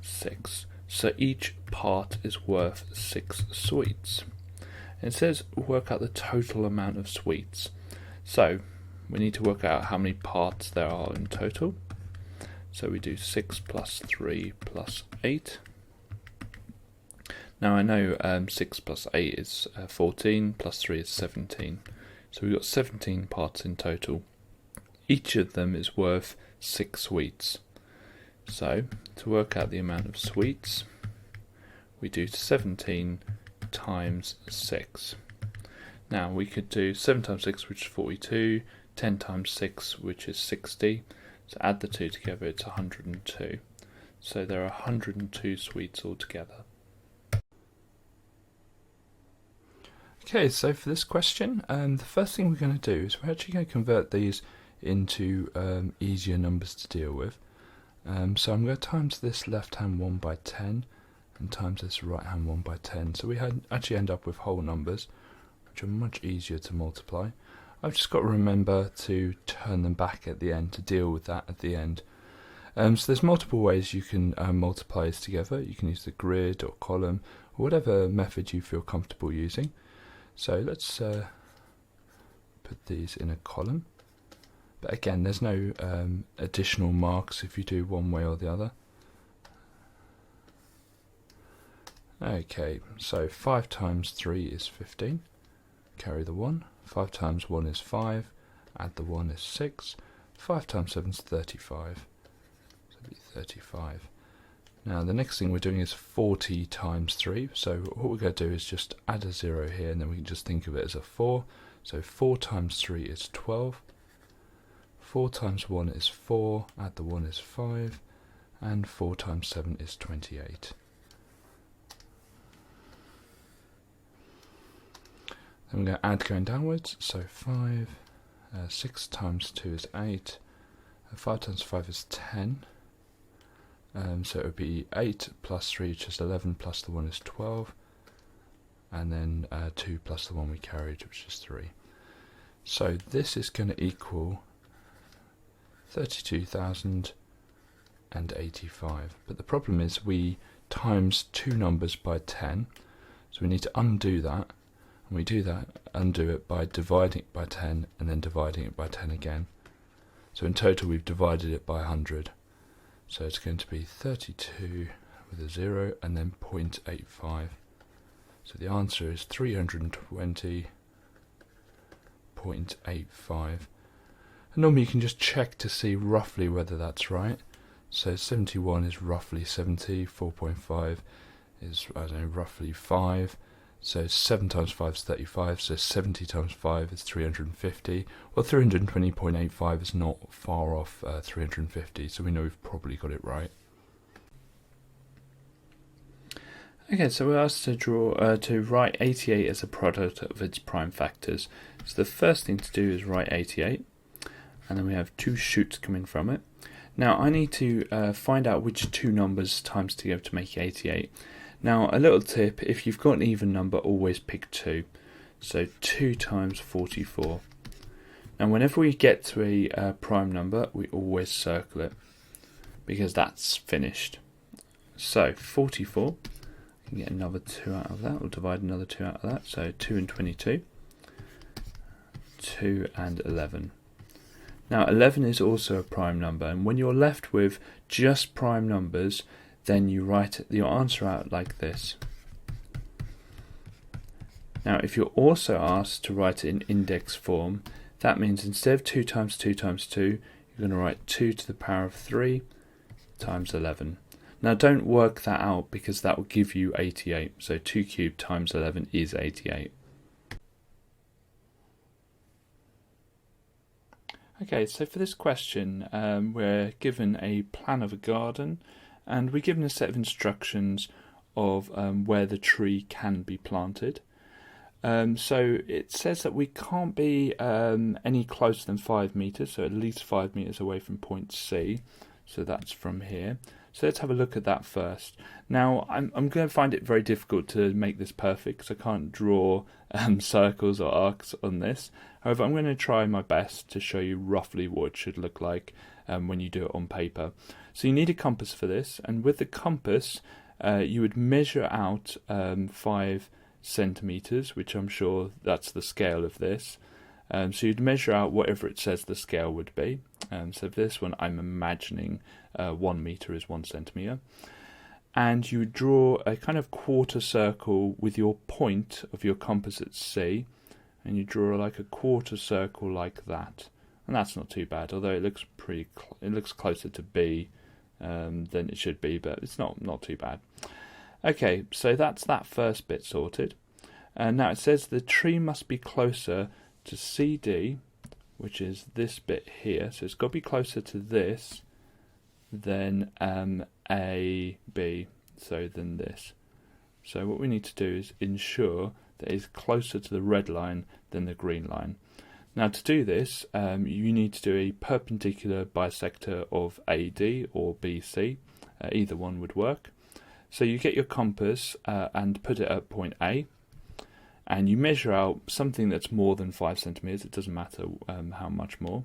6. So each part is worth 6 sweets. And it says work out the total amount of sweets. So we need to work out how many parts there are in total. So we do 6 plus 3 plus 8. Now I know 6 plus 8 is 14, plus 3 is 17. So we've got 17 parts in total. Each of them is worth 6 sweets. So to work out the amount of sweets, we do 17 times 6. Now we could do 7 times 6, which is 42, 10 times 6, which is 60. So add the 2 together, it's 102. So there are 102 sweets altogether. Okay, so for this question, the first thing we're going to do is we're actually going to convert these into easier numbers to deal with. So I'm going to times this left hand 1 by 10 and times this right hand 1 by 10. So we actually end up with whole numbers, which are much easier to multiply. I've just got to remember to turn them back at the end to deal with that at the end. So there's multiple ways you can multiply these together. You can use the grid or column or whatever method you feel comfortable using. So let's put these in a column. But again, there's no additional marks if you do one way or the other. Okay, so 5 times 3 is 15. Carry the 1. 5 times 1 is 5. Add the 1 is 6. 5 times 7 is 35. So it'll be 35. Now the next thing we're doing is 40 times 3. So what we're going to do is just add a 0 here, and then we can just think of it as a 4. So 4 times 3 is 12. 4 times 1 is 4. Add the 1 is 5. And 4 times 7 is 28. Then we're going to add going downwards, so 5, 6 times 2 is 8, 5 times 5 is 10, so it would be 8 plus 3, which is 11, plus the 1 is 12, and then 2 plus the 1 we carried, which is 3. So this is going to equal 32,085, but the problem is we times 2 numbers by 10, so we need to undo that. And we do that, undo it by dividing it by 10 and then dividing it by 10 again. So in total we've divided it by 100. So it's going to be 32 with a 0 and then 0.85. So the answer is 320.85. And normally you can just check to see roughly whether that's right. So 71 is roughly 70, 4.5 is, I don't know, roughly 5. So 7 times 5 is 35, so 70 times 5 is 350. Well, 320.85 is not far off 350, so we know we've probably got it right. Okay, so we're asked to write 88 as a product of its prime factors. So the first thing to do is write 88, and then we have 2 shoots coming from it. Now I need to find out which 2 numbers times together to make 88. Now a little tip, if you've got an even number, always pick 2. So 2 times 44. Now whenever we get to a prime number, we always circle it, because that's finished. So 44, we can get another 2 out of that, we'll divide another 2 out of that, so 2 and 22, 2 and 11. Now 11 is also a prime number, and when you're left with just prime numbers, then you write your answer out like this. Now if you're also asked to write it in index form, that means instead of 2 times 2 times 2, you're going to write 2 to the power of 3 times 11. Now don't work that out, because that will give you 88, so 2 cubed times 11 is 88. Okay, so for this question, we're given a plan of a garden, and we're given a set of instructions of where the tree can be planted. So it says that we can't be any closer than 5 meters, so at least 5 meters away from point C. So that's from here. So let's have a look at that first. Now, I'm going to find it very difficult to make this perfect because I can't draw circles or arcs on this. However, I'm going to try my best to show you roughly what it should look like when you do it on paper. So you need a compass for this, and with the compass, you would measure out 5 centimeters, which I'm sure that's the scale of this. So you'd measure out whatever it says the scale would be. So for this one, I'm imagining 1 meter is 1 centimeter. And you would draw a kind of quarter circle with your point of your compass at C, and you draw like a quarter circle like that. And that's not too bad, although it looks it looks closer to B than it should be, but it's not too bad. Okay, so that's that first bit sorted. Now it says the tree must be closer to CD, which is this bit here. So it's got to be closer to this than AB, so than this. So what we need to do is ensure that it's closer to the red line than the green line. Now to do this, you need to do a perpendicular bisector of AD or BC. Either one would work. So you get your compass and put it at point A, and you measure out something that's more than 5 centimeters. It doesn't matter how much more.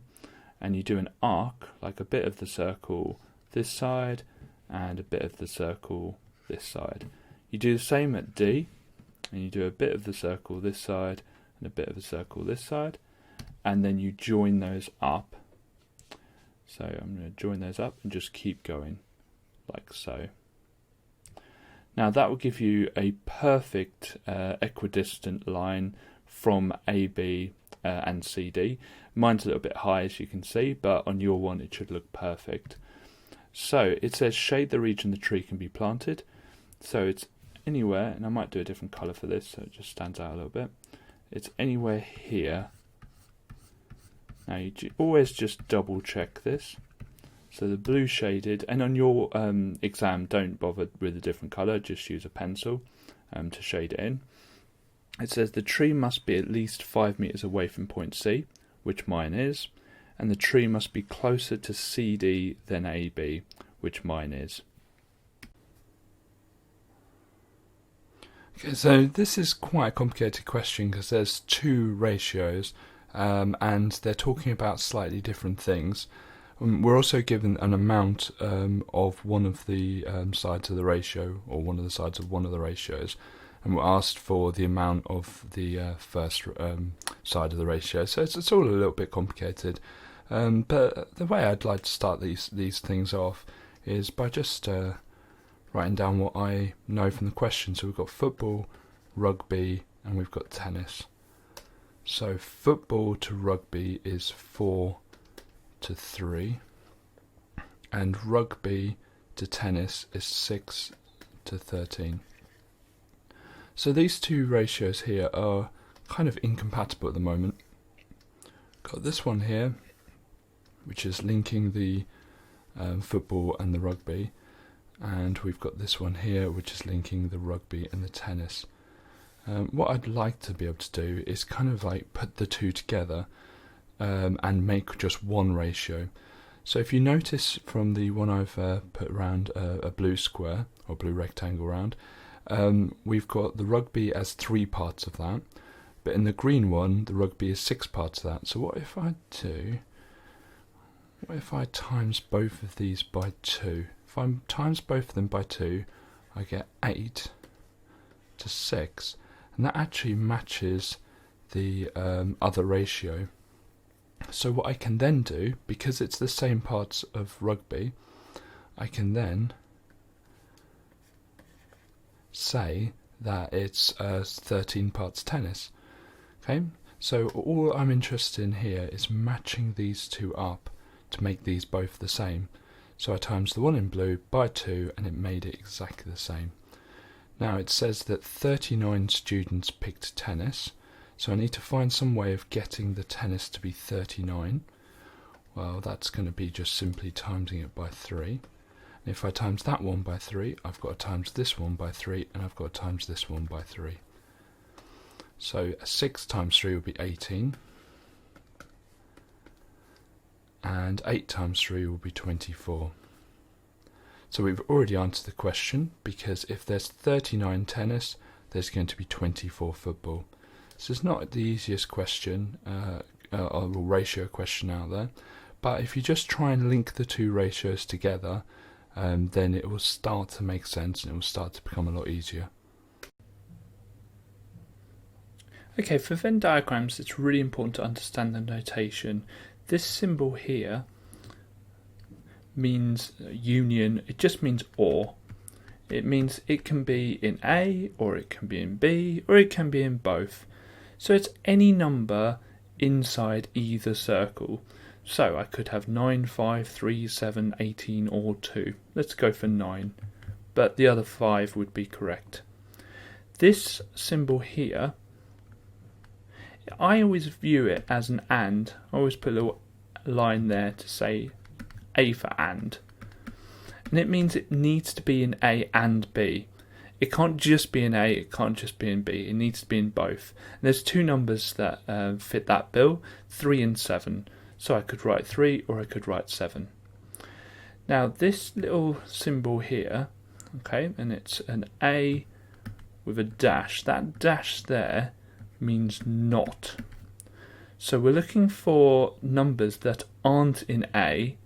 And you do an arc, like a bit of the circle this side and a bit of the circle this side. You do the same at D, and you do a bit of the circle this side and a bit of a circle this side, and then you join those up. So I'm going to join those up and just keep going like so. Now that will give you a perfect equidistant line from AB and CD. Mine's a little bit high, as you can see, but on your one it should look perfect. So it says shade the region the tree can be planted. So it's anywhere, and I might do a different colour for this so it just stands out a little bit. It's anywhere here. Now you always just double check this. So the blue shaded, and on your exam don't bother with a different colour, just use a pencil to shade it in. It says the tree must be at least 5 meters away from point C, which mine is, and the tree must be closer to CD than AB, which mine is. Okay, so this is quite a complicated question because there's 2 ratios and they're talking about slightly different things. We're also given an amount of one of the sides of the ratio, or one of the sides of one of the ratios, and we're asked for the amount of the first side of the ratio. So it's all a little bit complicated. But the way I'd like to start these things off is by just writing down what I know from the question. So we've got football, rugby, and we've got tennis. So football to rugby is 4-3, and rugby to tennis is 6-13. So these 2 ratios here are kind of incompatible at the moment. Got this one here, which is linking the football and the rugby, and we've got this one here, which is linking the rugby and the tennis. What I'd like to be able to do is kind of like put the 2 together and make just one ratio. So if you notice from the one I've put around a blue square or blue rectangle round, we've got the rugby as 3 parts of that, but in the green one the rugby is 6 parts of that. So what if I times both of these by 2? If I times both of them by 2, I get 8 to 6, and that actually matches the other ratio. So what I can then do, because it's the same parts of rugby, I can then say that it's 13 parts tennis. Okay, so all I'm interested in here is matching these 2 up to make these both the same. So I times the one in blue by 2 and it made it exactly the same. Now it says that 39 students picked tennis, so I need to find some way of getting the tennis to be 39. Well, that's going to be just simply timesing it by 3. And if I times that one by 3, I've got to times this one by 3, and I've got to times this one by 3. So 6 times 3 will be 18, and 8 times 3 will be 24. So we've already answered the question, because if there's 39 tennis, there's going to be 24 football. This is not the easiest question, or ratio question out there, but if you just try and link the two ratios together, then it will start to make sense and it will start to become a lot easier. Okay, for Venn diagrams, it's really important to understand the notation. This symbol here means union, it just means or. It means it can be in A, or it can be in B, or it can be in both. So it's any number inside either circle. So I could have 9, 5, 3, 7, 18, or 2. Let's go for 9, but the other 5 would be correct. This symbol here, I always view it as an and. I always put a little line there to say A for and. And it means it needs to be in A and B. It can't just be in A, it can't just be in B, it needs to be in both. And there's two numbers that fit that bill, 3 and 7. So I could write 3 or I could write 7. Now this little symbol here, okay, and it's an A with a dash. That dash there means not. So we're looking for numbers that aren't in A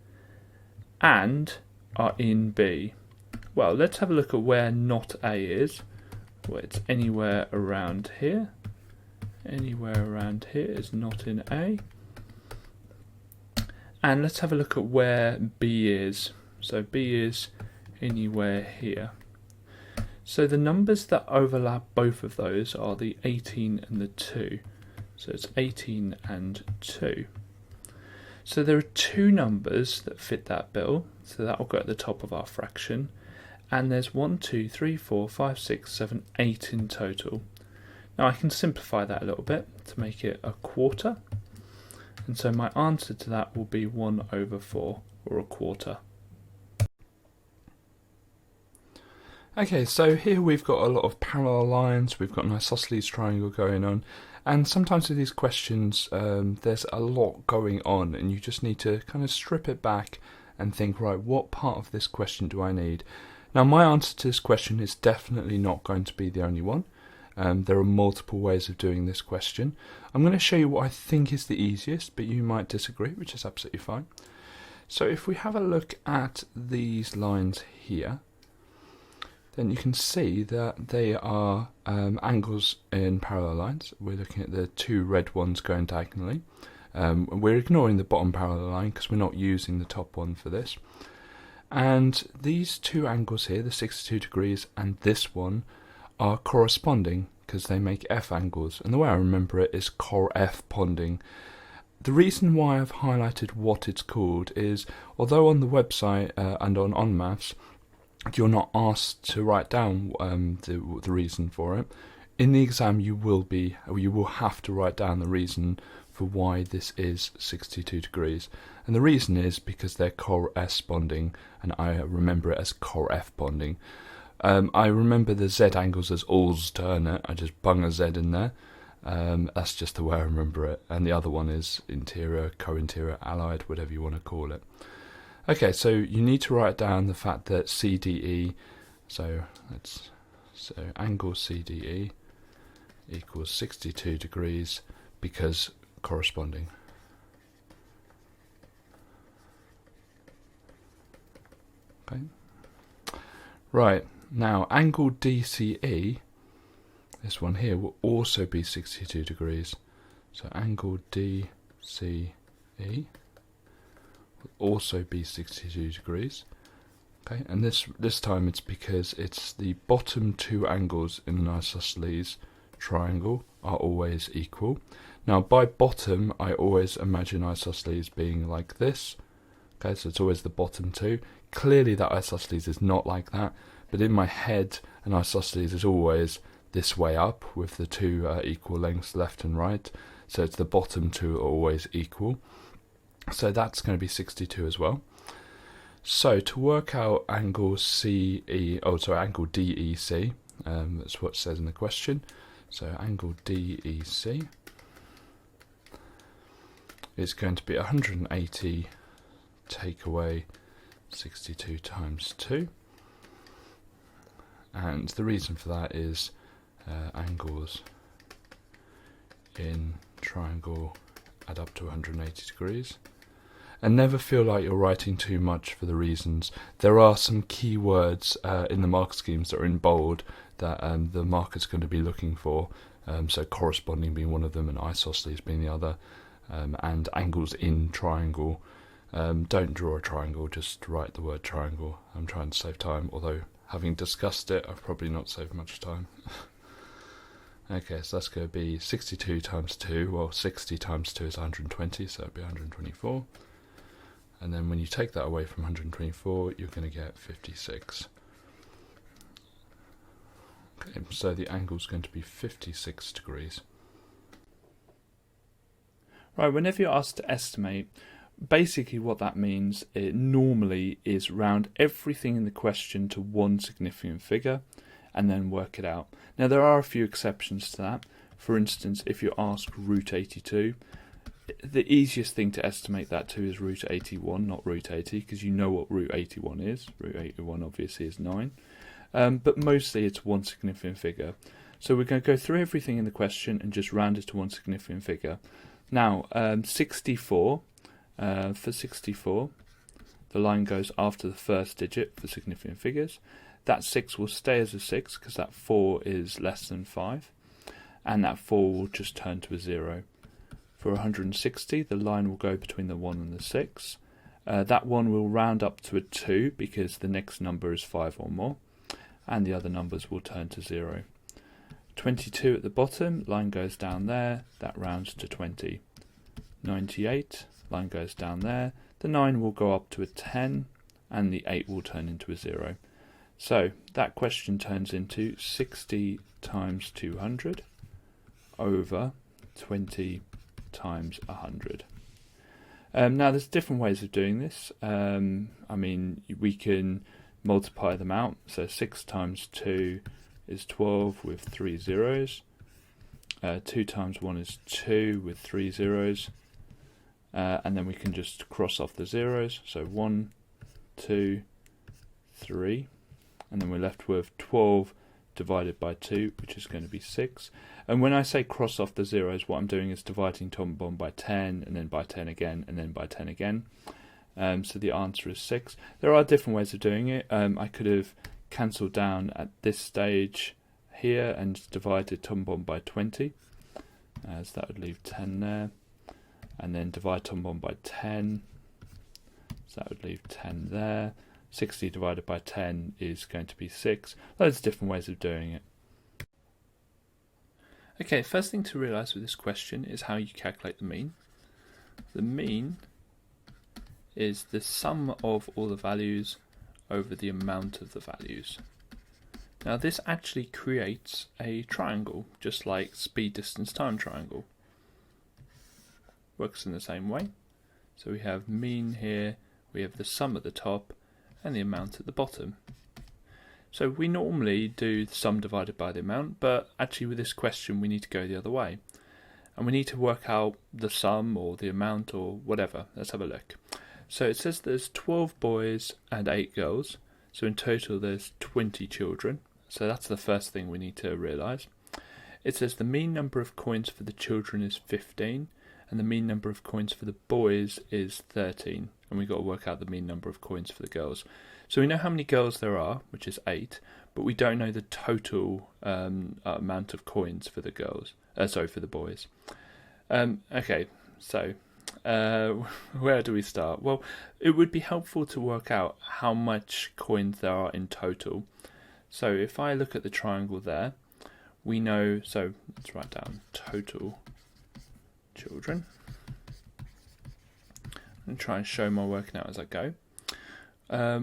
and are in B. Well, let's have a look at where not A is. Well, it's anywhere around here. Anywhere around here is not in A. And let's have a look at where B is. So B is anywhere here. So the numbers that overlap both of those are the 18 and the 2. So it's 18 and 2. So there are two numbers that fit that bill. So that will go at the top of our fraction. And there's 1, 2, 3, 4, 5, 6, 7, 8 in total. Now I can simplify that a little bit to make it a quarter. And so my answer to that will be 1 over 4, or a quarter. Okay, so here we've got a lot of parallel lines, we've got an isosceles triangle going on, and sometimes with these questions there's a lot going on and you just need to kind of strip it back and think, right, what part of this question do I need? Now my answer to this question is definitely not going to be the only one. There are multiple ways of doing this question. I'm going to show you what I think is the easiest, but you might disagree, which is absolutely fine. So if we have a look at these lines here, then you can see that they are angles in parallel lines. We're looking at the two red ones going diagonally. We're ignoring the bottom parallel line because we're not using the top one for this. And these two angles here, the 62 degrees and this one, are corresponding because they make F angles, and the way I remember it is corresponding. The reason why I've highlighted what it's called is, although on the website and on Maths you're not asked to write down the reason for it, in the exam you will have to write down the reason for why this is 62 degrees, and the reason is because they're corresponding, and I remember it as corresponding. I remember the Z angles as alternate. I just bung a Z in there. That's just the way I remember it. And the other one is interior, co-interior, allied, whatever you want to call it. Okay, so you need to write down the fact that CDE, so angle CDE equals 62 degrees because corresponding. Okay. Right. Now, angle DCE, this one here, will also be 62 degrees. So angle DCE will also be 62 degrees. Okay, and this time it's because it's the bottom two angles in an isosceles triangle are always equal. Now, by bottom, I always imagine isosceles being like this. Okay, so it's always the bottom two. Clearly, that isosceles is not like that. But in my head, an isosceles is always this way up with the two equal lengths left and right. So it's the bottom two are always equal. So that's going to be 62 as well. So to work out angle angle DEC, that's what it says in the question. So angle DEC is going to be 180 take away 62 times 2. And the reason for that is angles in triangle add up to 180 degrees. And never feel like you're writing too much for the reasons. There are some key words in the marker schemes that are in bold that the marker's going to be looking for. So corresponding being one of them and isosceles being the other. And angles in triangle. Don't draw a triangle, just write the word triangle. I'm trying to save time, although having discussed it, I've probably not saved much time. Okay, so that's going to be 62 times 2. Well, 60 times 2 is 120, so it'll be 124. And then when you take that away from 124, you're going to get 56. Okay, so the angle is going to be 56 degrees. Right, whenever you're asked to estimate, basically what that means, it normally is round everything in the question to one significant figure and then work it out. Now there are a few exceptions to that. For instance, if you're asked root 82, the easiest thing to estimate that to is root 81, not root 80, because you know what root 81 is. Root 81 obviously is 9. But mostly it's one significant figure. So we're going to go through everything in the question and just round it to one significant figure. Now, 64, for 64, the line goes after the first digit for significant figures. That 6 will stay as a 6 because that 4 is less than 5. And that 4 will just turn to a 0. For 160, the line will go between the 1 and the 6. That one will round up to a 2 because the next number is 5 or more. And the other numbers will turn to 0. 22 at the bottom, line goes down there, that rounds to 20. 98, line goes down there, the 9 will go up to a 10, and the 8 will turn into a 0. So that question turns into 60 times 200 over 20 times 100. Now there's different ways of doing this. I mean, we can multiply them out. So 6 times 2 is 12 with 3 zeros. 2 times 1 is 2 with 3 zeros. And then we can just cross off the zeros. So 1, 2, 3. And then we're left with 12 divided by 2, which is going to be 6. And when I say cross off the zeros, what I'm doing is dividing top and bottom by 10, and then by 10 again, and then by 10 again. So the answer is 6. There are different ways of doing it. I could have cancelled down at this stage here and divided top and bottom by 20. So that would leave 10 there. And then divide top and bottom by 10. So that would leave 10 there. 60 divided by 10 is going to be 6. Loads of different ways of doing it. Okay, first thing to realise with this question is how you calculate the mean. The mean is the sum of all the values over the amount of the values. Now this actually creates a triangle, just like speed, distance, time triangle. Works in the same way. So we have mean here, we have the sum at the top, and the amount at the bottom. So we normally do the sum divided by the amount, but actually with this question we need to go the other way. And we need to work out the sum or the amount or whatever. Let's have a look. So it says there's 12 boys and 8 girls. So in total there's 20 children. So that's the first thing we need to realise. It says the mean number of coins for the children is 15 and the mean number of coins for the boys is 13. And we've got to work out the mean number of coins for the girls. So we know how many girls there are, which is 8, but we don't know the total amount of coins for the girls. For the boys. Okay, so where do we start? Well, it would be helpful to work out how much coins there are in total. So if I look at the triangle there, we know, so let's write down total children. I'm going to try and show my working out as I go.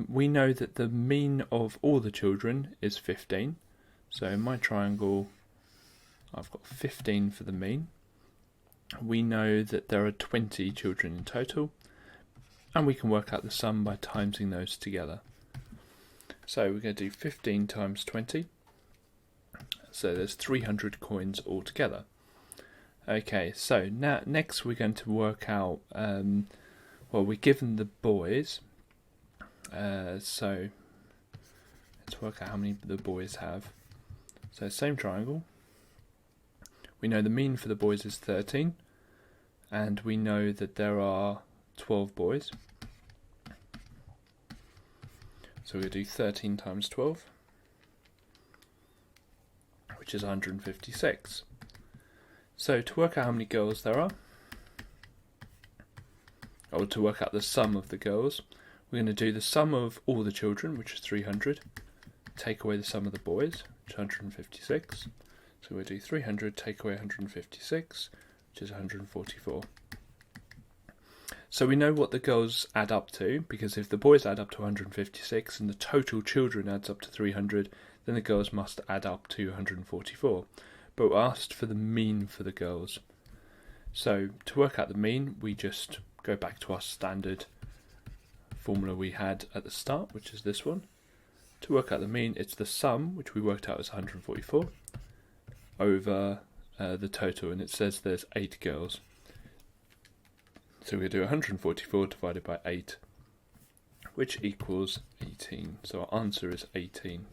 We know that the mean of all the children is 15. So in my triangle, I've got 15 for the mean. We know that there are 20 children in total, and we can work out the sum by timesing those together. So we're going to do 15 times 20, so there's 300 coins altogether. Okay, so now next we're going to work out, well, we're given the boys, so let's work out how many the boys have. So same triangle, we know the mean for the boys is 13, and we know that there are 12 boys. So we're going to do 13 times 12, which is 156. So to work out how many girls there are, or to work out the sum of the girls, we're going to do the sum of all the children, which is 300, take away the sum of the boys, which is 156. So we'll do 300, take away 156, which is 144. So we know what the girls add up to, because if the boys add up to 156 and the total children adds up to 300, then the girls must add up to 144. But we're asked for the mean for the girls. So to work out the mean, we just go back to our standard formula we had at the start, which is this one. To work out the mean, it's the sum, which we worked out as 144, over the total, and it says there's 8 girls. So we're going to do 144 divided by 8, which equals 18. So our answer is 18.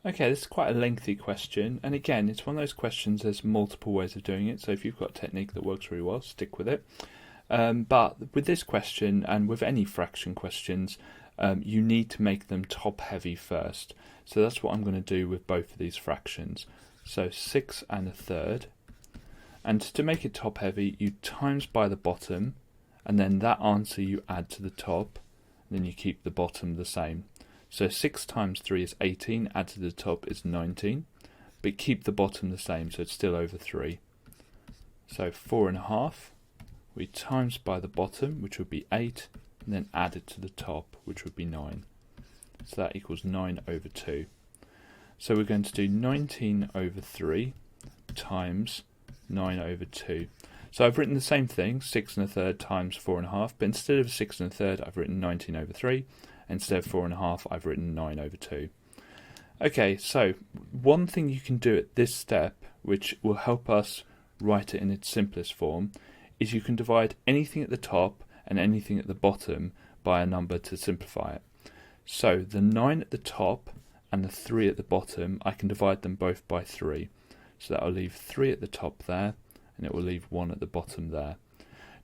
Okay, this is quite a lengthy question, and again, it's one of those questions, there's multiple ways of doing it, so if you've got a technique that works really well, stick with it. But with this question, and with any fraction questions, you need to make them top heavy first. So that's what I'm going to do with both of these fractions. So 6 1/3. And to make it top heavy, you times by the bottom, and then that answer you add to the top, and then you keep the bottom the same. So 6 times 3 is 18, add to the top is 19, but keep the bottom the same, so it's still over 3. So 4 1/2, we times by the bottom, which would be 8, and then add it to the top, which would be 9. So that equals 9 over 2. So we're going to do 19 over 3 times 9 over 2. So I've written the same thing, 6 1/3 times 4 1/2, but instead of 6 1/3 I've written 19 over 3, instead of 4 1/2 I've written 9 over 2. Okay, so one thing you can do at this step, which will help us write it in its simplest form, is you can divide anything at the top and anything at the bottom by a number to simplify it. So the 9 at the top and the 3 at the bottom, I can divide them both by 3. So that will leave 3 at the top there, and it will leave 1 at the bottom there.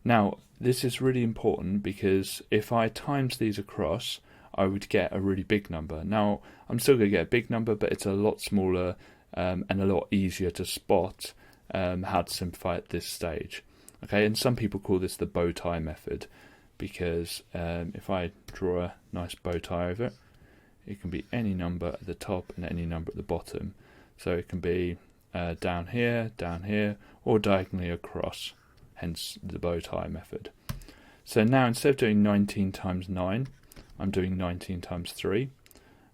Now, this is really important because if I times these across, I would get a really big number. Now, I'm still going to get a big number, but it's a lot smaller and a lot easier to spot how to simplify at this stage. Okay, and some people call this the bow tie method, because if I draw a nice bow tie over it, it can be any number at the top and any number at the bottom. So it can be down here, or diagonally across, hence the bow tie method. So now instead of doing 19 times 9, I'm doing 19 times 3,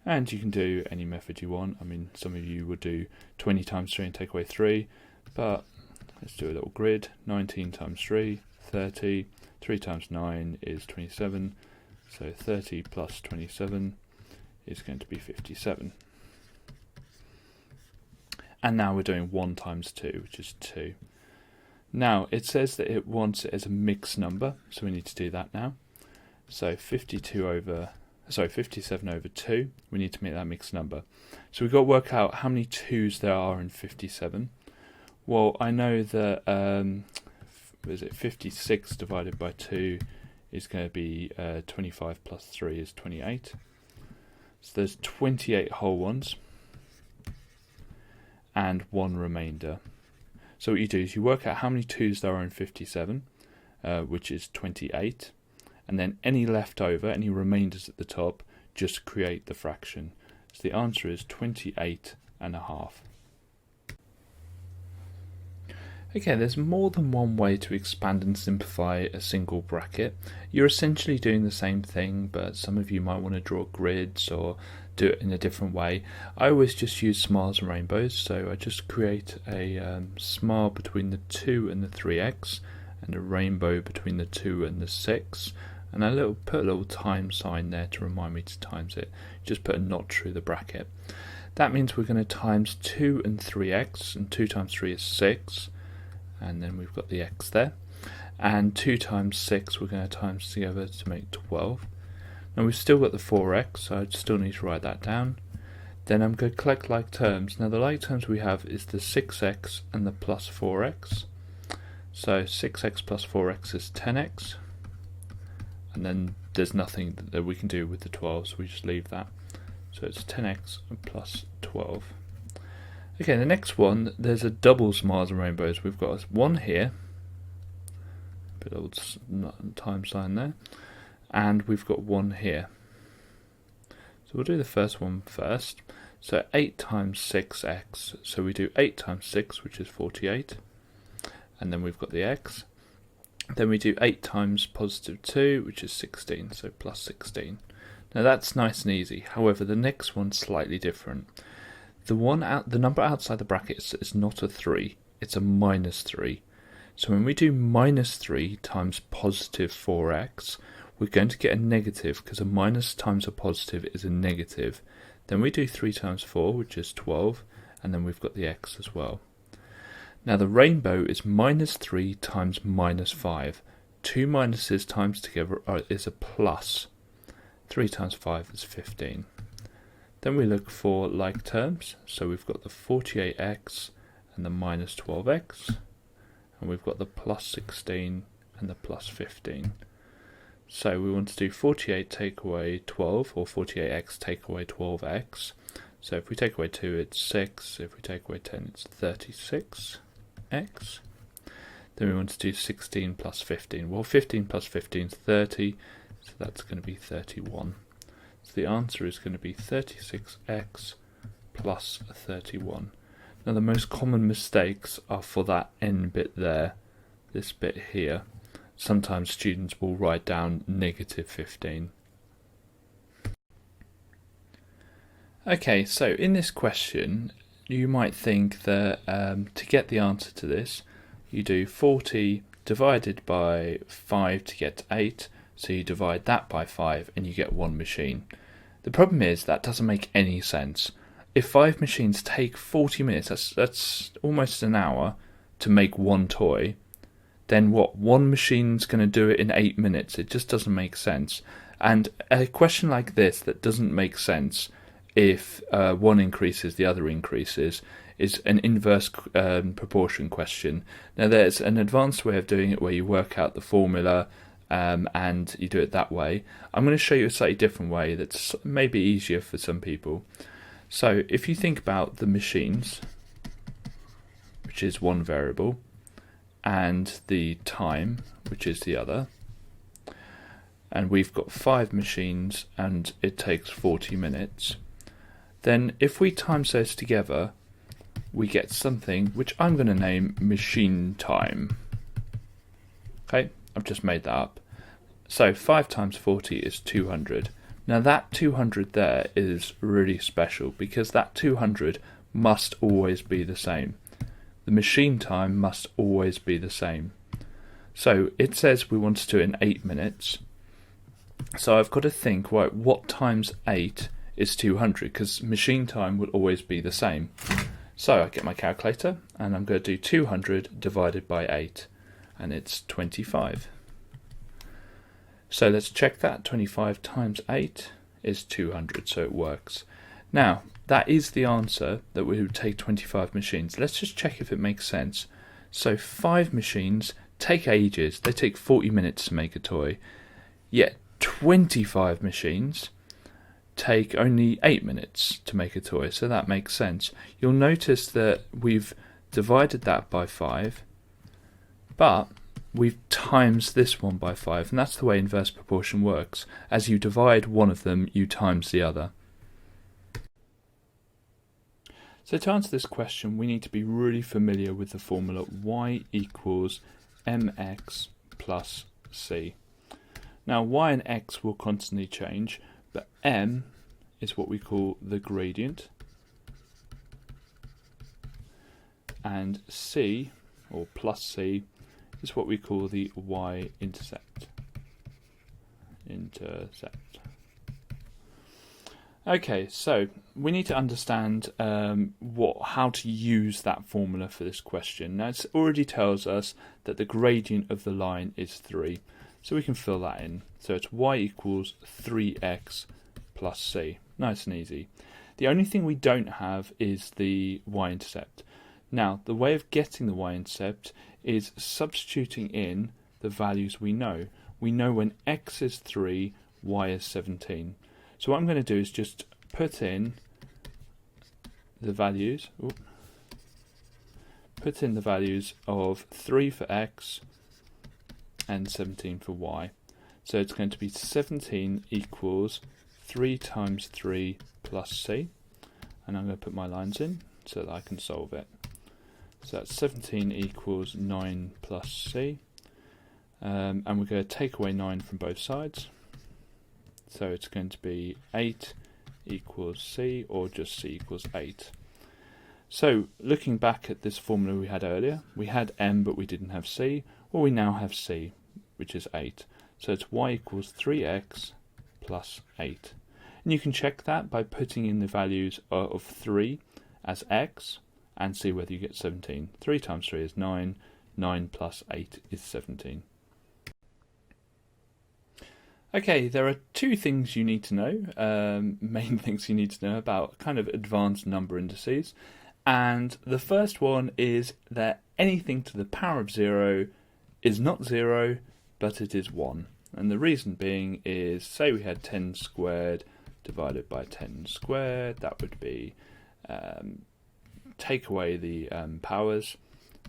and you can do any method you want. I mean, some of you would do 20 times 3 and take away 3, but let's do a little grid. 19 times 3, 30, 3 times 9 is 27, so 30 plus 27 is going to be 57. And now we're doing 1 times 2, which is 2. Now, it says that it wants it as a mixed number, so we need to do that now. So 57 over 2, we need to make that mixed number. So we've got to work out how many 2's there are in 57. Well, I know that 56 divided by 2 is going to be 25 plus 3 is 28. So there's 28 whole ones and 1 remainder. So what you do is you work out how many 2's there are in 57, which is 28, and then any leftover, any remainders at the top, just create the fraction. So the answer is 28.5. Okay, there's more than one way to expand and simplify a single bracket. You're essentially doing the same thing, but some of you might want to draw grids or do it in a different way. I always just use smiles and rainbows, so I just create a smile between the 2 and the 3x, and a rainbow between the 2 and the 6, and put a little time sign there to remind me to times it. Just put a notch through the bracket. That means we're going to times 2 and 3x, and 2 times 3 is 6, and then we've got the x there. And 2 times 6 we're going to times together to make 12. Now we've still got the 4x, so I still need to write that down. Then I'm going to collect like terms. Now the like terms we have is the 6x and the plus 4x. So 6x plus 4x is 10x. And then there's nothing that we can do with the 12, so we just leave that. So it's 10x plus 12. Okay, the next one, there's a double smiles and rainbows. We've got one here, put a little time sign there, and we've got one here. So we'll do the first one first. So 8 times 6x, so we do 8 times 6, which is 48, and then we've got the x. Then we do 8 times positive 2, which is 16, so plus 16. Now that's nice and easy. However, the next one's slightly different. The number outside the brackets is not a 3, it's a minus 3. So when we do minus 3 times positive 4x, we're going to get a negative, because a minus times a positive is a negative. Then we do 3 times 4, which is 12, and then we've got the x as well. Now the rainbow is minus 3 times minus 5. 2 minuses times together is a plus. 3 times 5 is 15. Then we look for like terms, so we've got the 48x and the minus 12x, and we've got the plus 16 and the plus 15. So we want to do 48 take away 12, or 48x take away 12x. So if we take away 2 it's 6, if we take away 10 it's 36x. Then we want to do 16 plus 15. Well, 15 plus 15 is 30, so that's going to be 31. So the answer is going to be 36x plus 31. Now the most common mistakes are for that n bit there, this bit here. Sometimes students will write down negative 15. Okay, so in this question you might think that to get the answer to this, you do 40 divided by 5 to get to 8, so you divide that by 5 and you get one machine. The problem is that doesn't make any sense. If 5 machines take 40 minutes, that's almost an hour to make one toy, then what, one machine's going to do it in 8 minutes? It just doesn't make sense. And a question like this that doesn't make sense, if one increases, the other increases, is an inverse proportion question. Now there's an advanced way of doing it where you work out the formula and you do it that way. I'm going to show you a slightly different way that's maybe easier for some people. So if you think about the machines, which is one variable, and the time, which is the other, and we've got 5 machines and it takes 40 minutes, then if we times those together we get something which I'm going to name machine time. Okay, I've just made that up. So 5 times 40 is 200. Now that 200 there is really special, because that 200 must always be the same. The machine time must always be the same. So it says we want to do it in 8 minutes. So I've got to think, right, what times 8 is 200, because machine time will always be the same. So I get my calculator and I'm going to do 200 divided by 8, and it's 25. So let's check that. 25 times 8 is 200, so it works. Now that is the answer, that we would take 25 machines. Let's just check if it makes sense. So 5 machines take ages, they take 40 minutes to make a toy, yet 25 machines take only 8 minutes to make a toy, so that makes sense. You'll notice that we've divided that by 5, but we've times this one by 5, and that's the way inverse proportion works. As you divide one of them, you times the other. So to answer this question, we need to be really familiar with the formula y equals mx plus c. Now y and x will constantly change, but m is what we call the gradient, and c, or plus c, is what we call the y-intercept. Okay, so we need to understand how to use that formula for this question. Now it already tells us that the gradient of the line is 3, so we can fill that in. So it's y equals 3x plus c. Nice and easy. The only thing we don't have is the y-intercept. Now the way of getting the y-intercept is substituting in the values we know. We know when x is 3, y is 17. So what I'm going to do is just put in the values. Put in the values of 3 for x and 17 for y. So it's going to be 17 equals 3 times 3 plus c. And I'm going to put my lines in so that I can solve it. So that's 17 equals 9 plus c. And we're going to take away 9 from both sides. So it's going to be 8 equals c, or just c equals 8. So looking back at this formula we had earlier, we had m but we didn't have c. Well, we now have c, which is 8. So it's y equals 3x plus 8. And you can check that by putting in the values of 3 as x and see whether you get 17. 3 times 3 is 9. 9 plus 8 is 17. Okay, there are two things you need to know, main things you need to know about kind of advanced number indices. And the first one is that anything to the power of 0 is not 0, but it is 1. And the reason being is, say we had 10 squared divided by 10 squared, that would be, take away the powers,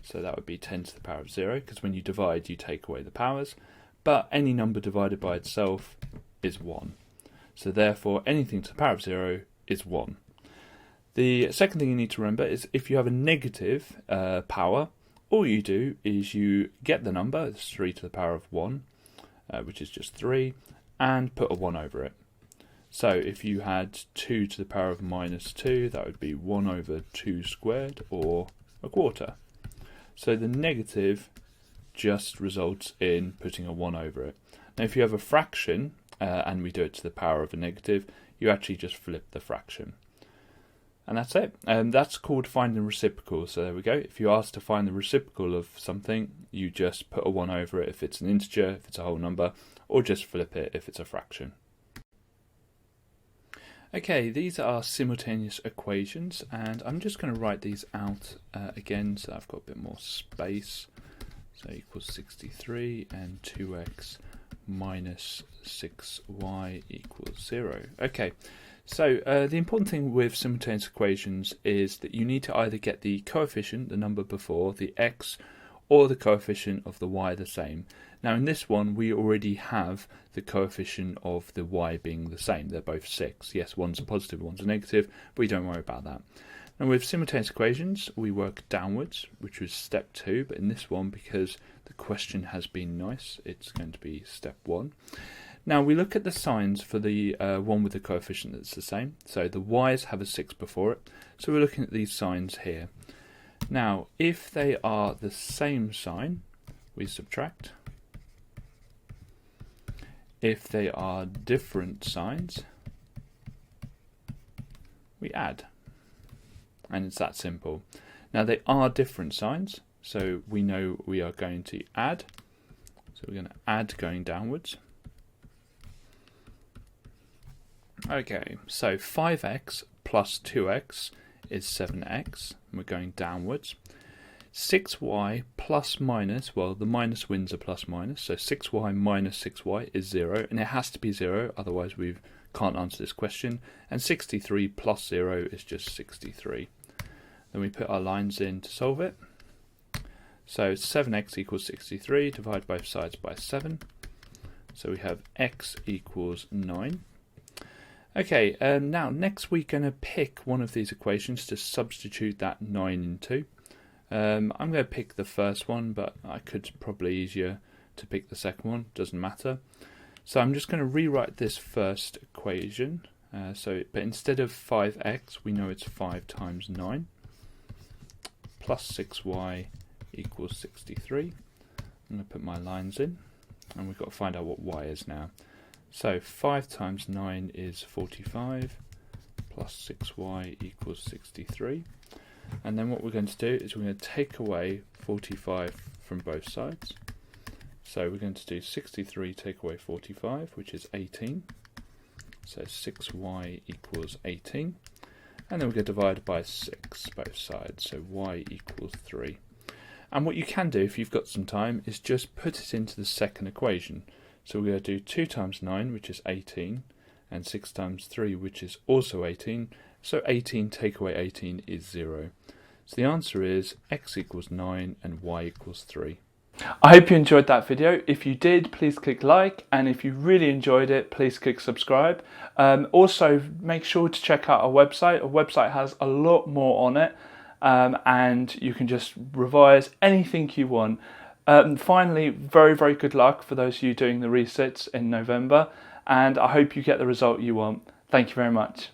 so that would be 10 to the power of 0, because when you divide you take away the powers. But any number divided by itself is 1. So therefore anything to the power of 0 is 1. The second thing you need to remember is if you have a negative power, all you do is you get the number, it's 3 to the power of 1, which is just 3, and put a 1 over it. So if you had 2 to the power of minus 2, that would be 1 over 2 squared, or a quarter. So the negative just results in putting a 1 over it. Now if you have a fraction, and we do it to the power of a negative, you actually just flip the fraction. And that's it. That's called finding reciprocal. So there we go. If you ask to find the reciprocal of something, you just put a 1 over it if it's an integer, if it's a whole number, or just flip it if it's a fraction. Okay, these are simultaneous equations, and I'm just going to write these out again so I've got a bit more space. So equals 63 and 2x minus 6y equals 0. Okay, so the important thing with simultaneous equations is that you need to either get the coefficient, the number before, the x, or the coefficient of the y the same. Now in this one we already have the coefficient of the y being the same. They're both 6. Yes, one's a positive, one's a negative, but we don't worry about that. And with simultaneous equations, we work downwards, which was step 2, but in this one, because the question has been nice, it's going to be step 1. Now we look at the signs for the one with the coefficient that's the same. So the y's have a 6 before it, so we're looking at these signs here. Now, if they are the same sign, we subtract. If they are different signs, we add. And it's that simple. Now they are different signs, so we know we are going to add. So we're going to add going downwards. Okay, so 5x plus 2x is 7x, and we're going downwards. 6y plus minus, well the minus wins a plus minus, so 6y minus 6y is 0, and it has to be 0, otherwise we can't answer this question. And 63 plus 0 is just 63. Then we put our lines in to solve it. So 7x equals 63, divide both sides by 7. So we have x equals 9. Okay, now next we're going to pick one of these equations to substitute that 9 into. I'm going to pick the first one, but I could probably easier to pick the second one, doesn't matter. So I'm just going to rewrite this first equation. But instead of 5x, we know it's 5 times 9. Plus 6y equals 63, I'm going to put my lines in, and we've got to find out what y is now. So 5 times 9 is 45, plus 6y equals 63. And then what we're going to do is we're going to take away 45 from both sides. So we're going to do 63 take away 45, which is 18. So 6y equals 18. And then we're going to divide by 6 both sides, so y equals 3. And what you can do if you've got some time is just put it into the second equation. So we're going to do 2 times 9, which is 18, and 6 times 3, which is also 18. So 18 take away 18 is 0. So the answer is x equals 9 and y equals 3. I hope you enjoyed that video. If you did, please click like, and if you really enjoyed it, please click subscribe. Also, make sure to check out our website. Our website has a lot more on it, and you can just revise anything you want. Finally, very, very good luck for those of you doing the resits in November, and I hope you get the result you want. Thank you very much.